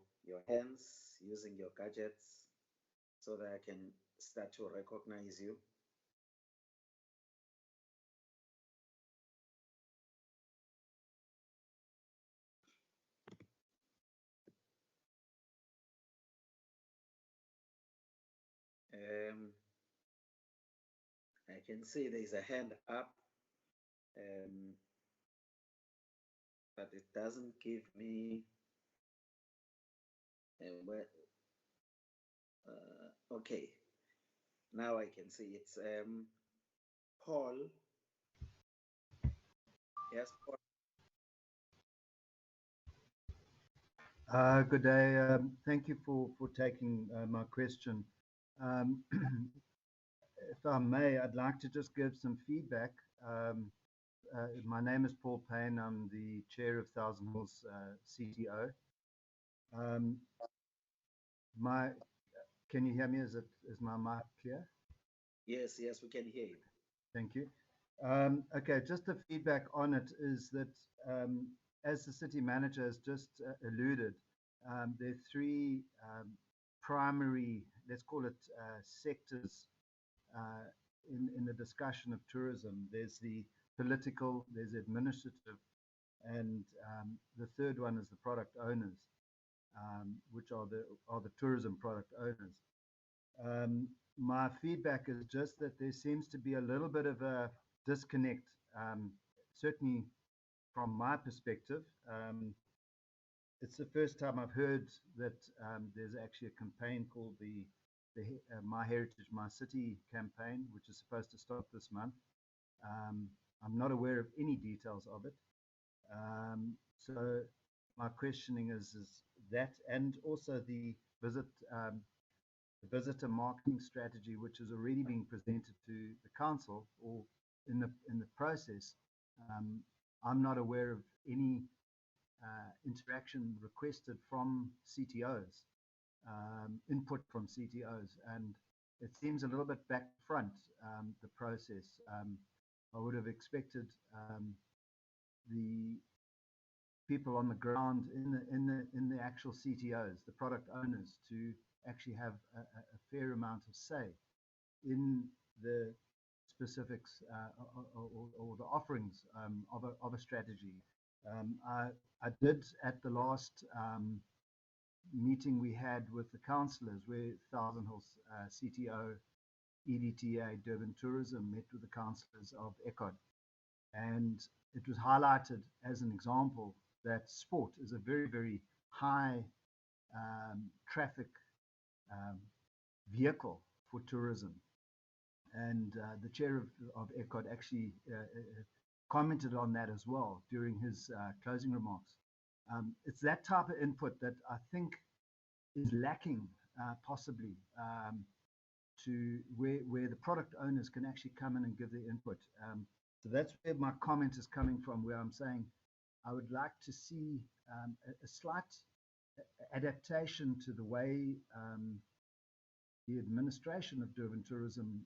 S2: hands using your gadgets so that I can start to recognize you. I can see there's a hand up, but it doesn't give me okay. Now I can see it's Paul. Yes, Paul.
S6: Good day. Thank you for taking my question. If I may, I'd like to just give some feedback. My name is Paul Payne. I'm the chair of Thousand Hills CTO. Can you hear me? Is my mic clear?
S2: Yes, we can hear you.
S6: Thank you. Okay, just the feedback on it is that, as the city manager has just alluded, there are three primary, let's call it sectors in the discussion of tourism. There's the political, there's administrative, and the third one is the product owners, which are the tourism product owners. My feedback is just that there seems to be a little bit of a disconnect, certainly from my perspective. It's the first time I've heard that there's actually a campaign called the My Heritage, My City campaign, which is supposed to start this month. I'm not aware of any details of it. So my questioning is that, and also the visitor marketing strategy, which is already being presented to the council or in the process. I'm not aware of any interaction requested from CTOs, input from CTOs, and it seems a little bit back front, the process. I would have expected the people on the ground in the actual CTOs, the product owners, to actually have a fair amount of say in the specifics or the offerings of a strategy. I did at the last meeting we had with the councillors, where Thousand Hills CTO, EDTA, Durban Tourism met with the councillors of ECOD. And it was highlighted as an example that sport is a very, very high traffic vehicle for tourism. And the chair of ECOD actually commented on that as well during his closing remarks. It's that type of input that I think is lacking possibly to where the product owners can actually come in and give their input. So that's where my comment is coming from, where I'm saying I would like to see a slight adaptation to the way the administration of Durban tourism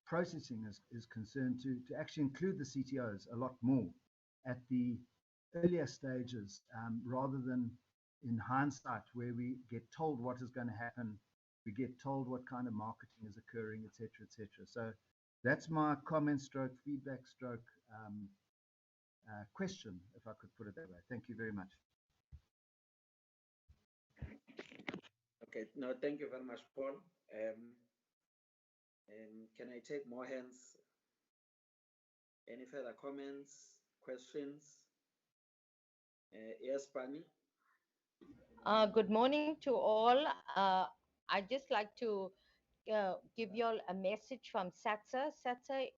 S6: processing is concerned to actually include the CTOs a lot more at the earlier stages, rather than in hindsight where we get told what is going to happen, we get told what kind of marketing is occurring, etc., etc. So that's my comment stroke, feedback stroke question, if I could put it that way. Thank you very much.
S2: Okay, no, thank you very much, Paul. Can I take more hands? Any further comments, questions? Yes, Pani?
S4: Good morning to all. I'd just like to give you all a message from SATSA. SATSA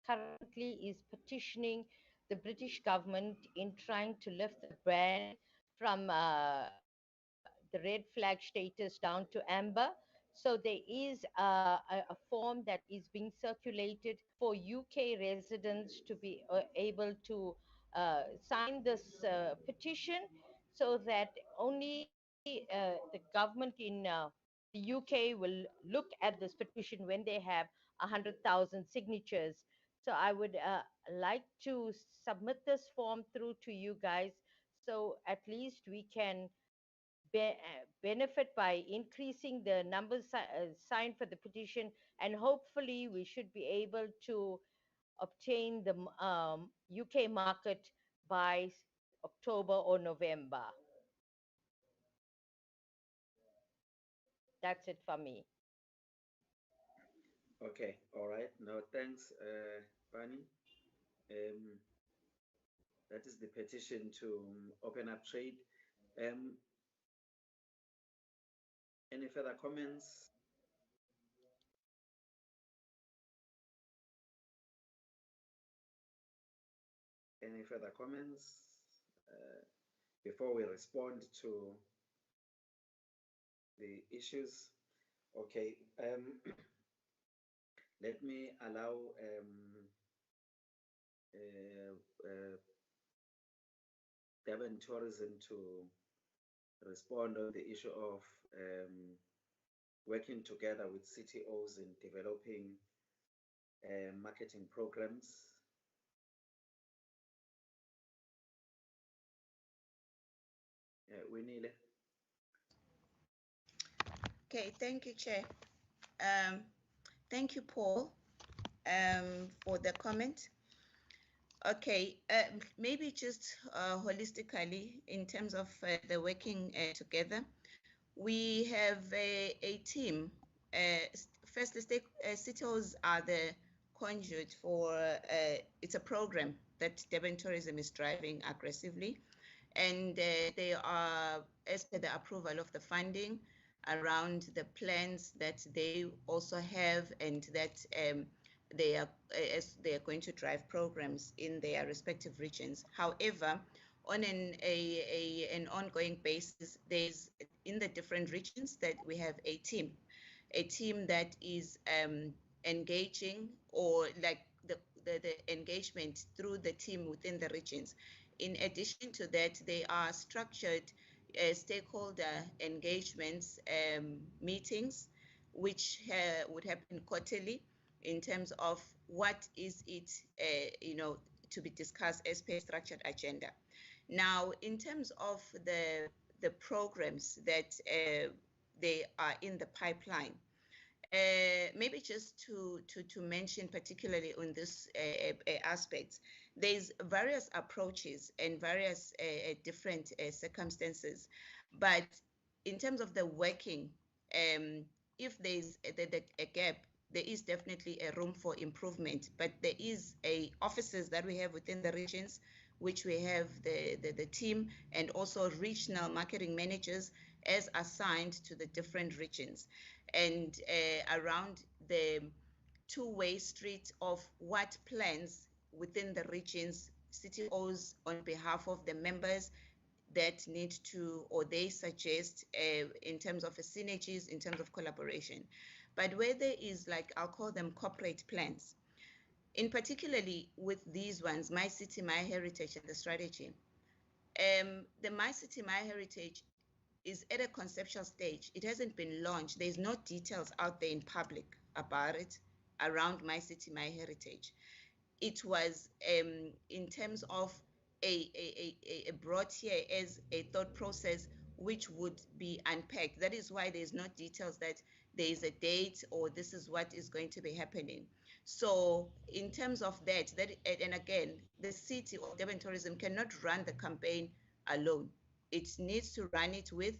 S4: currently is petitioning the British government in trying to lift the brand from the red flag status down to amber. So there is a form that is being circulated for UK residents to be able to sign this petition, so that only the government in the UK will look at this petition when they have 100,000 signatures. So I would like to submit this form through to you guys, so at least we can benefit by increasing the numbers signed for the petition, and hopefully we should be able to obtain the UK market by October or November. That's it for me.
S2: Okay, all right. No, thanks, Pani. That is the petition to open up trade. Any further comments? Any further comments before we respond to the issues? Okay, let me allow Durban Tourism to respond on the issue of working together with CTOs in developing marketing programs. Winile.
S3: Okay, thank you, Chair. Thank you, Paul, for the comment. Okay, maybe just holistically, in terms of the working together, we have a team. Firstly, CTOs are the conduit for, it's a program that Durban Tourism is driving aggressively. And they are, as per the approval of the funding, around the plans that they also have, and that they are going to drive programs in their respective regions. However, on an ongoing basis, there's in the different regions that we have a team that is engaging, or like the engagement through the team within the regions. In addition to that, they are structured stakeholder engagements meetings, which would happen quarterly, in terms of what is it, to be discussed as per structured agenda. Now, in terms of the programs that they are in the pipeline, maybe just to mention particularly on this aspect, there's various approaches and various different circumstances, but in terms of the working, if there's a gap there is definitely a room for improvement, but there is a offices that we have within the regions, which we have the team and also regional marketing managers as assigned to the different regions, and around the two-way street of what plans within the regions city owes on behalf of the members that need to, or they suggest in terms of synergies, in terms of collaboration. But where there is, like, I'll call them corporate plans, in particularly with these ones, My City, My Heritage and the strategy. The My City, My Heritage is at a conceptual stage. It hasn't been launched. There's no details out there in public about it around My City, My Heritage. It was in terms of brought here as a thought process which would be unpacked. That is why there's no details that there is a date or this is what is going to be happening. So in terms of that, and again, the city or Durban Tourism cannot run the campaign alone. It needs to run it with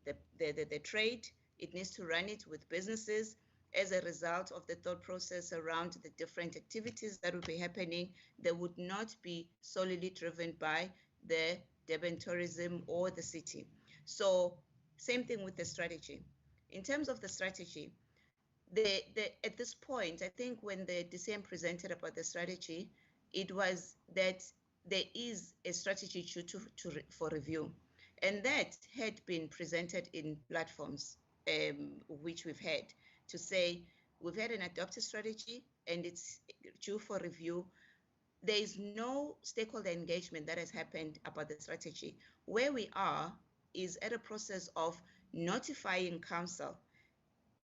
S3: the trade. It needs to run it with businesses as a result of the thought process around the different activities that will be happening. That would not be solely driven by the Durban Tourism or the city. So same thing with the strategy. In terms of the strategy, at this point, I think when the DCM presented about the strategy, it was that there is a strategy for review. And that had been presented in platforms which we've had, to say we've had an adopted strategy and it's due for review. There is no stakeholder engagement that has happened about the strategy. Where we are is at a process of notifying council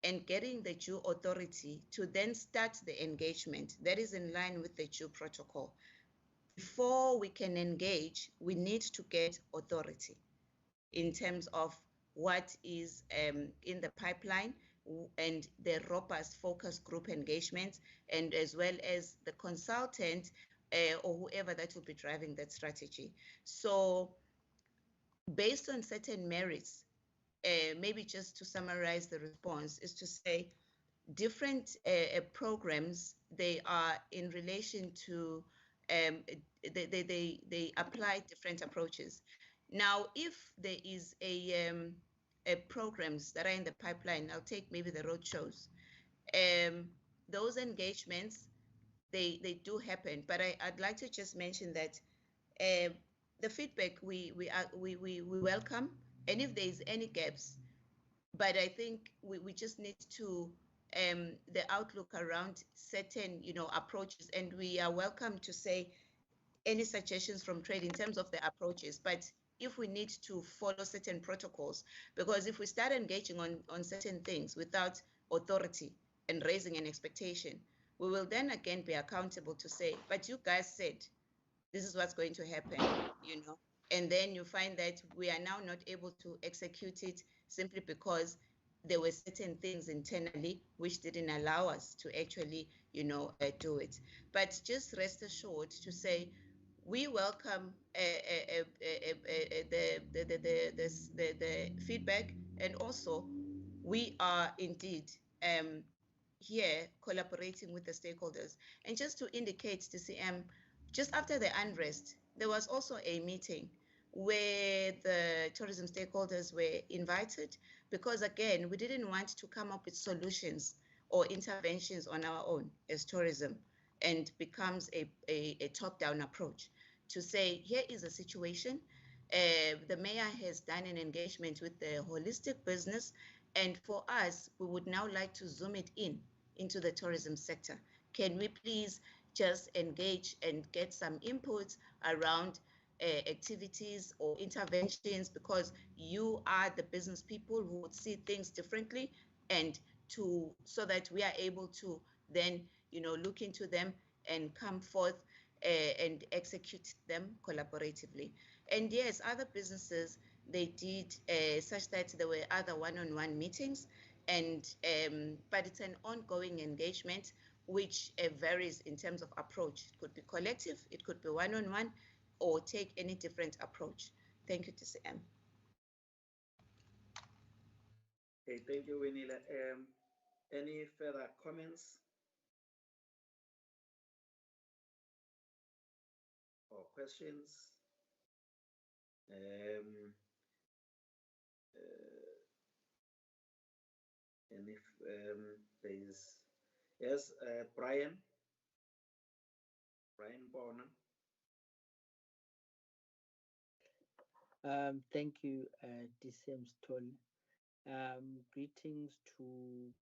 S3: and getting the due authority to then start the engagement. That is in line with the due protocol. Before we can engage, we need to get authority in terms of what is in the pipeline and the robust focus group engagement, and as well as the consultant or whoever that will be driving that strategy. So based on certain merits, maybe just to summarize the response is to say different programs, they are in relation to, they apply different approaches. Now, if there is a programs that are in the pipeline, I'll take maybe the road shows. Those engagements, they do happen, but I'd like to just mention that the feedback we welcome, and if there is any gaps, but I think we just need to the outlook around certain approaches, and we are welcome to say any suggestions from trade in terms of the approaches. But if we need to follow certain protocols, because if we start engaging on certain things without authority and raising an expectation, we will then again be accountable to say, but you guys said this is what's going to happen, and then you find that we are now not able to execute it simply because there were certain things internally which didn't allow us to actually do it. But just rest assured to say we welcome the feedback, and also we are indeed here collaborating with the stakeholders. And just to indicate to CM, just after the unrest, there was also a meeting where the tourism stakeholders were invited, because again, we didn't want to come up with solutions or interventions on our own as tourism, and becomes a top-down approach to say, here is a situation. The mayor has done an engagement with the holistic business, and for us, we would now like to zoom it into the tourism sector. Can we please just engage and get some inputs around activities or interventions, because you are the business people who would see things differently, and so that we are able to then look into them and come forth and execute them collaboratively. And yes, other businesses, they did such that there were other one-on-one meetings, and but it's an ongoing engagement which varies in terms of approach. It could be collective, it could be one-on-one, or take any different approach. Thank you, TCM.
S2: Okay, thank you, Winnie. Any further comments or questions? And if there is, yes, Brian Bonner.
S7: Thank you, DCM Stoll. Greetings to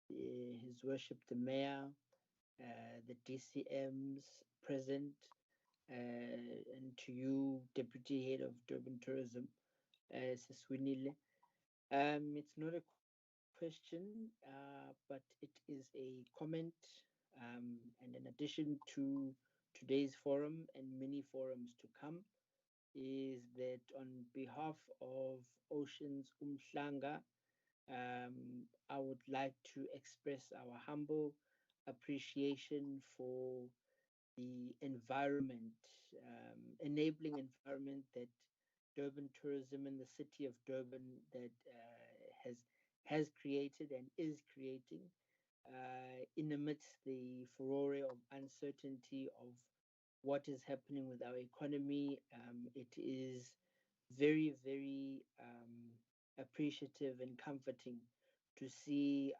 S7: His Worship the Mayor, the DCMs present, and to you, Deputy Head of Durban Tourism, Siswinile. It's not a question, but it is a comment. And in addition to today's forum and many forums to come, is that on behalf of Oceans Umhlanga, I would like to express our humble appreciation for the environment, enabling environment that Durban Tourism and the city of Durban that has created and is creating in amidst the furore of uncertainty of what is happening with our economy. It is very, very appreciative and comforting to see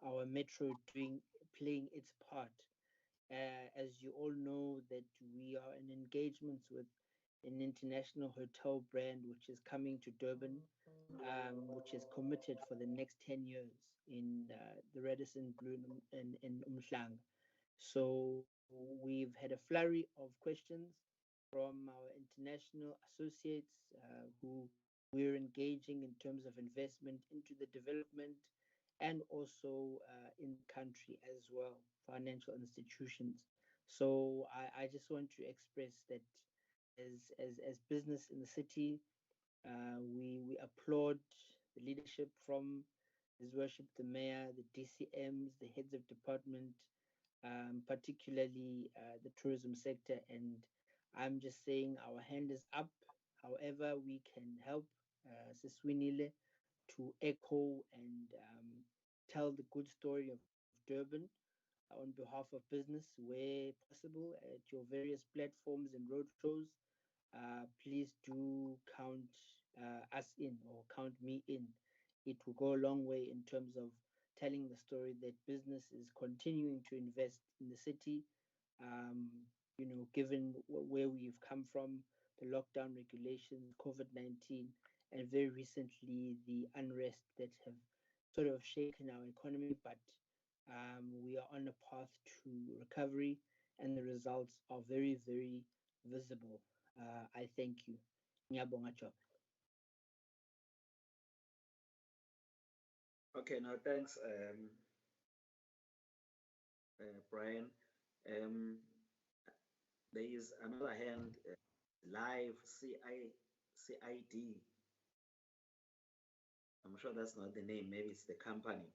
S7: our metro playing its part. As you all know, that we are in engagements with an international hotel brand which is coming to Durban, which is committed for the next 10 years in the Radisson Blu in Umhlanga. So we've had a flurry of questions from our international associates who we're engaging in terms of investment into the development and also in the country as well, financial institutions. So I just want to express that as business in the city, we applaud the leadership from His Worship the Mayor, the DCMs, the heads of department, particularly the tourism sector. And I'm just saying our hand is up. However, we can help Siswinile to echo and tell the good story of Durban on behalf of business where possible at your various platforms and roadshows. Please do count us in or count me in. It will go a long way in terms of telling the story that business is continuing to invest in the city. Given where we've come from, the lockdown regulations, COVID-19, and very recently the unrest that have sort of shaken our economy, but we are on a path to recovery, and the results are very, very visible. I thank you. Ngiyabonga, Job.
S2: Okay, now thanks, Brian. There is another hand, live CID. I'm sure that's not the name, maybe it's the company.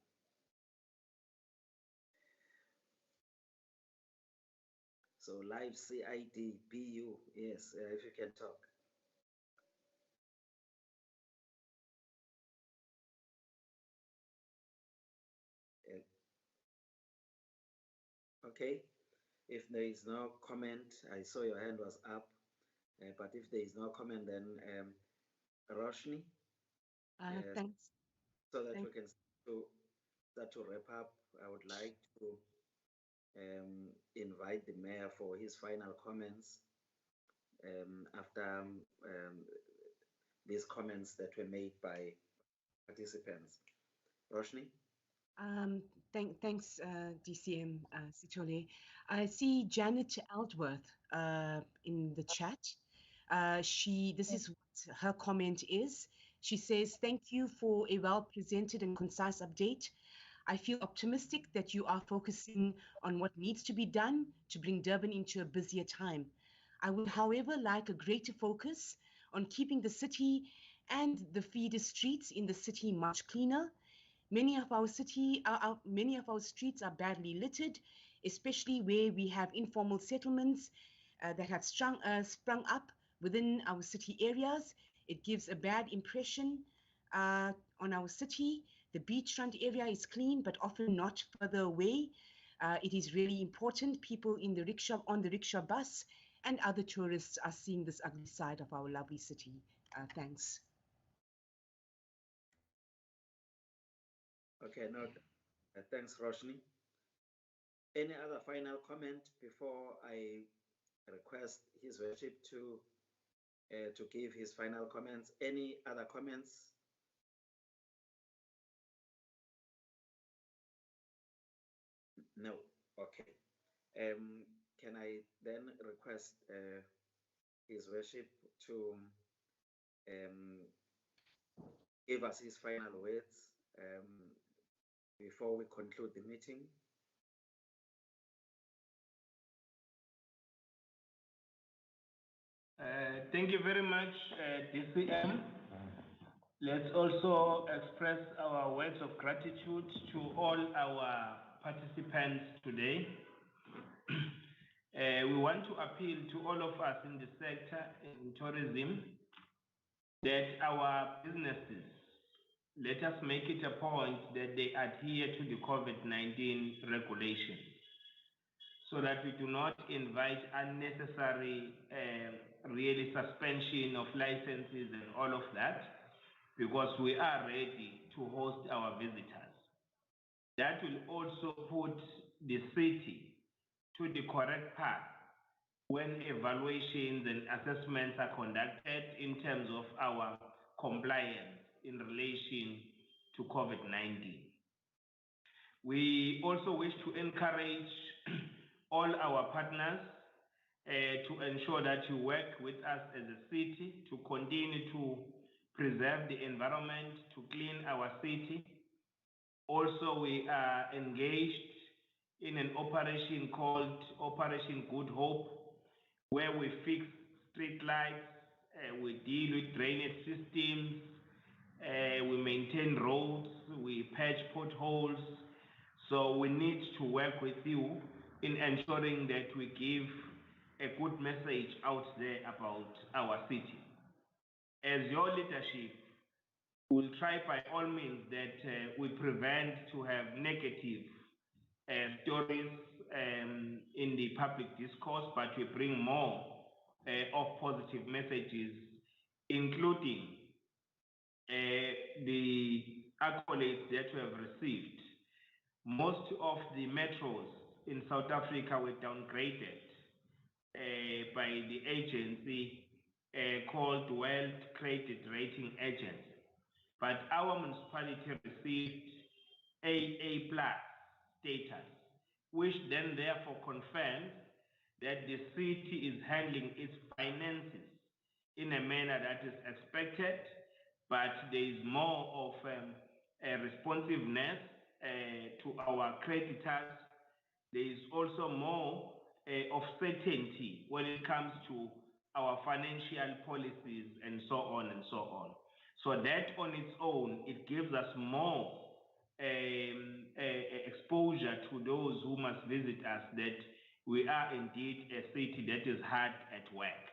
S2: So live CID BU, yes, if you can talk. Okay, if there is no comment, I saw your hand was up, but if there is no comment, then Roshni.
S8: Thanks.
S2: So that we can start to wrap up, I would like to invite the mayor for his final comments after these comments that were made by participants. Roshni?
S8: Thanks, DCM Sithole. I see Janet Aldworth in the chat. This is what her comment is. She says, "Thank you for a well-presented and concise update. I feel optimistic that you are focusing on what needs to be done to bring Durban into a busier time. I would, however, like a greater focus on keeping the city and the feeder streets in the city much cleaner. Many of our streets are badly littered, especially where we have informal settlements that have sprung up within our city areas. It gives a bad impression on our city. The beachfront area is clean, but often not further away. It is really important. People in the rickshaw, on the rickshaw bus, and other tourists are seeing this ugly side of our lovely city. Thanks.
S2: Okay, no, thanks, Roshni. Any other final comment before I request His Worship to give his final comments? Any other comments? No. Okay. Can I then request His Worship to give us his final words before we conclude the meeting?
S1: Thank you very much, DCM. Let's also express our words of gratitude to all our participants today. We want to appeal to all of us in the sector, in tourism, that our businesses, let us make it a point that they adhere to the COVID-19 regulations, so that we do not invite unnecessary really suspension of licenses and all of that, because we are ready to host our visitors. That will also put the city to the correct path when evaluations and assessments are conducted in terms of our compliance in relation to COVID-19. We also wish to encourage all our partners to ensure that you work with us as a city to continue to preserve the environment, to clean our city. Also, we are engaged in an operation called Operation Good Hope, where we fix street lights, we deal with drainage systems, we maintain roads, we patch potholes. So we need to work with you in ensuring that we give a good message out there about our city. As your leadership, we'll try by all means that we prevent to have negative stories in the public discourse, but we bring more of positive messages, including the accolades that we have received. Most of the metros in South Africa were downgraded by the agency called World Credit Rating Agency. But our municipality received AA+ status, which then therefore confirms that the city is handling its finances in a manner that is expected, but there is more of a responsiveness to our creditors. There is also more of certainty when it comes to our financial policies and so on and so on. So that on its own, it gives us more exposure to those who must visit us, that we are indeed a city that is hard at work.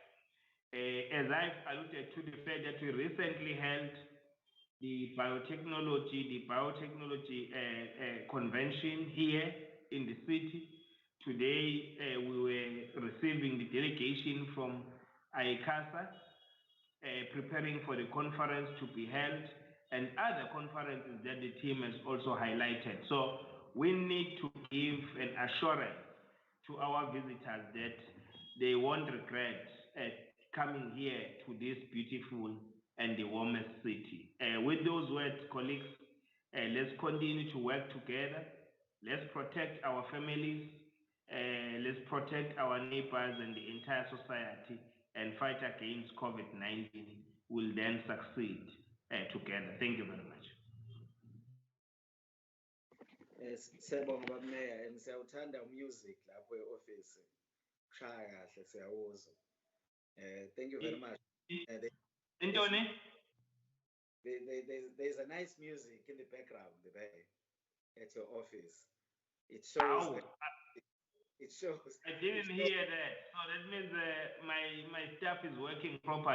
S1: As I've alluded to the fact that we recently held the biotechnology convention here in the city. Today we were receiving the delegation from ICASA, preparing for the conference to be held, and other conferences that the team has also highlighted. So we need to give an assurance to our visitors that they won't regret coming here to this beautiful and the warmest city. With those words, colleagues, let's continue to work together. Let's protect our families. Let's protect our neighbors and the entire society, and fight against COVID-19. Will then succeed together. Thank you very much.
S2: Siyabonga Mayor, and siyawuthanda music lapho e-office. Shaya kahle siyawuzwa. Thank you very much. There's a nice music in the background at your office. It shows. It shows.
S1: I didn't hear that. So that means my staff is working properly.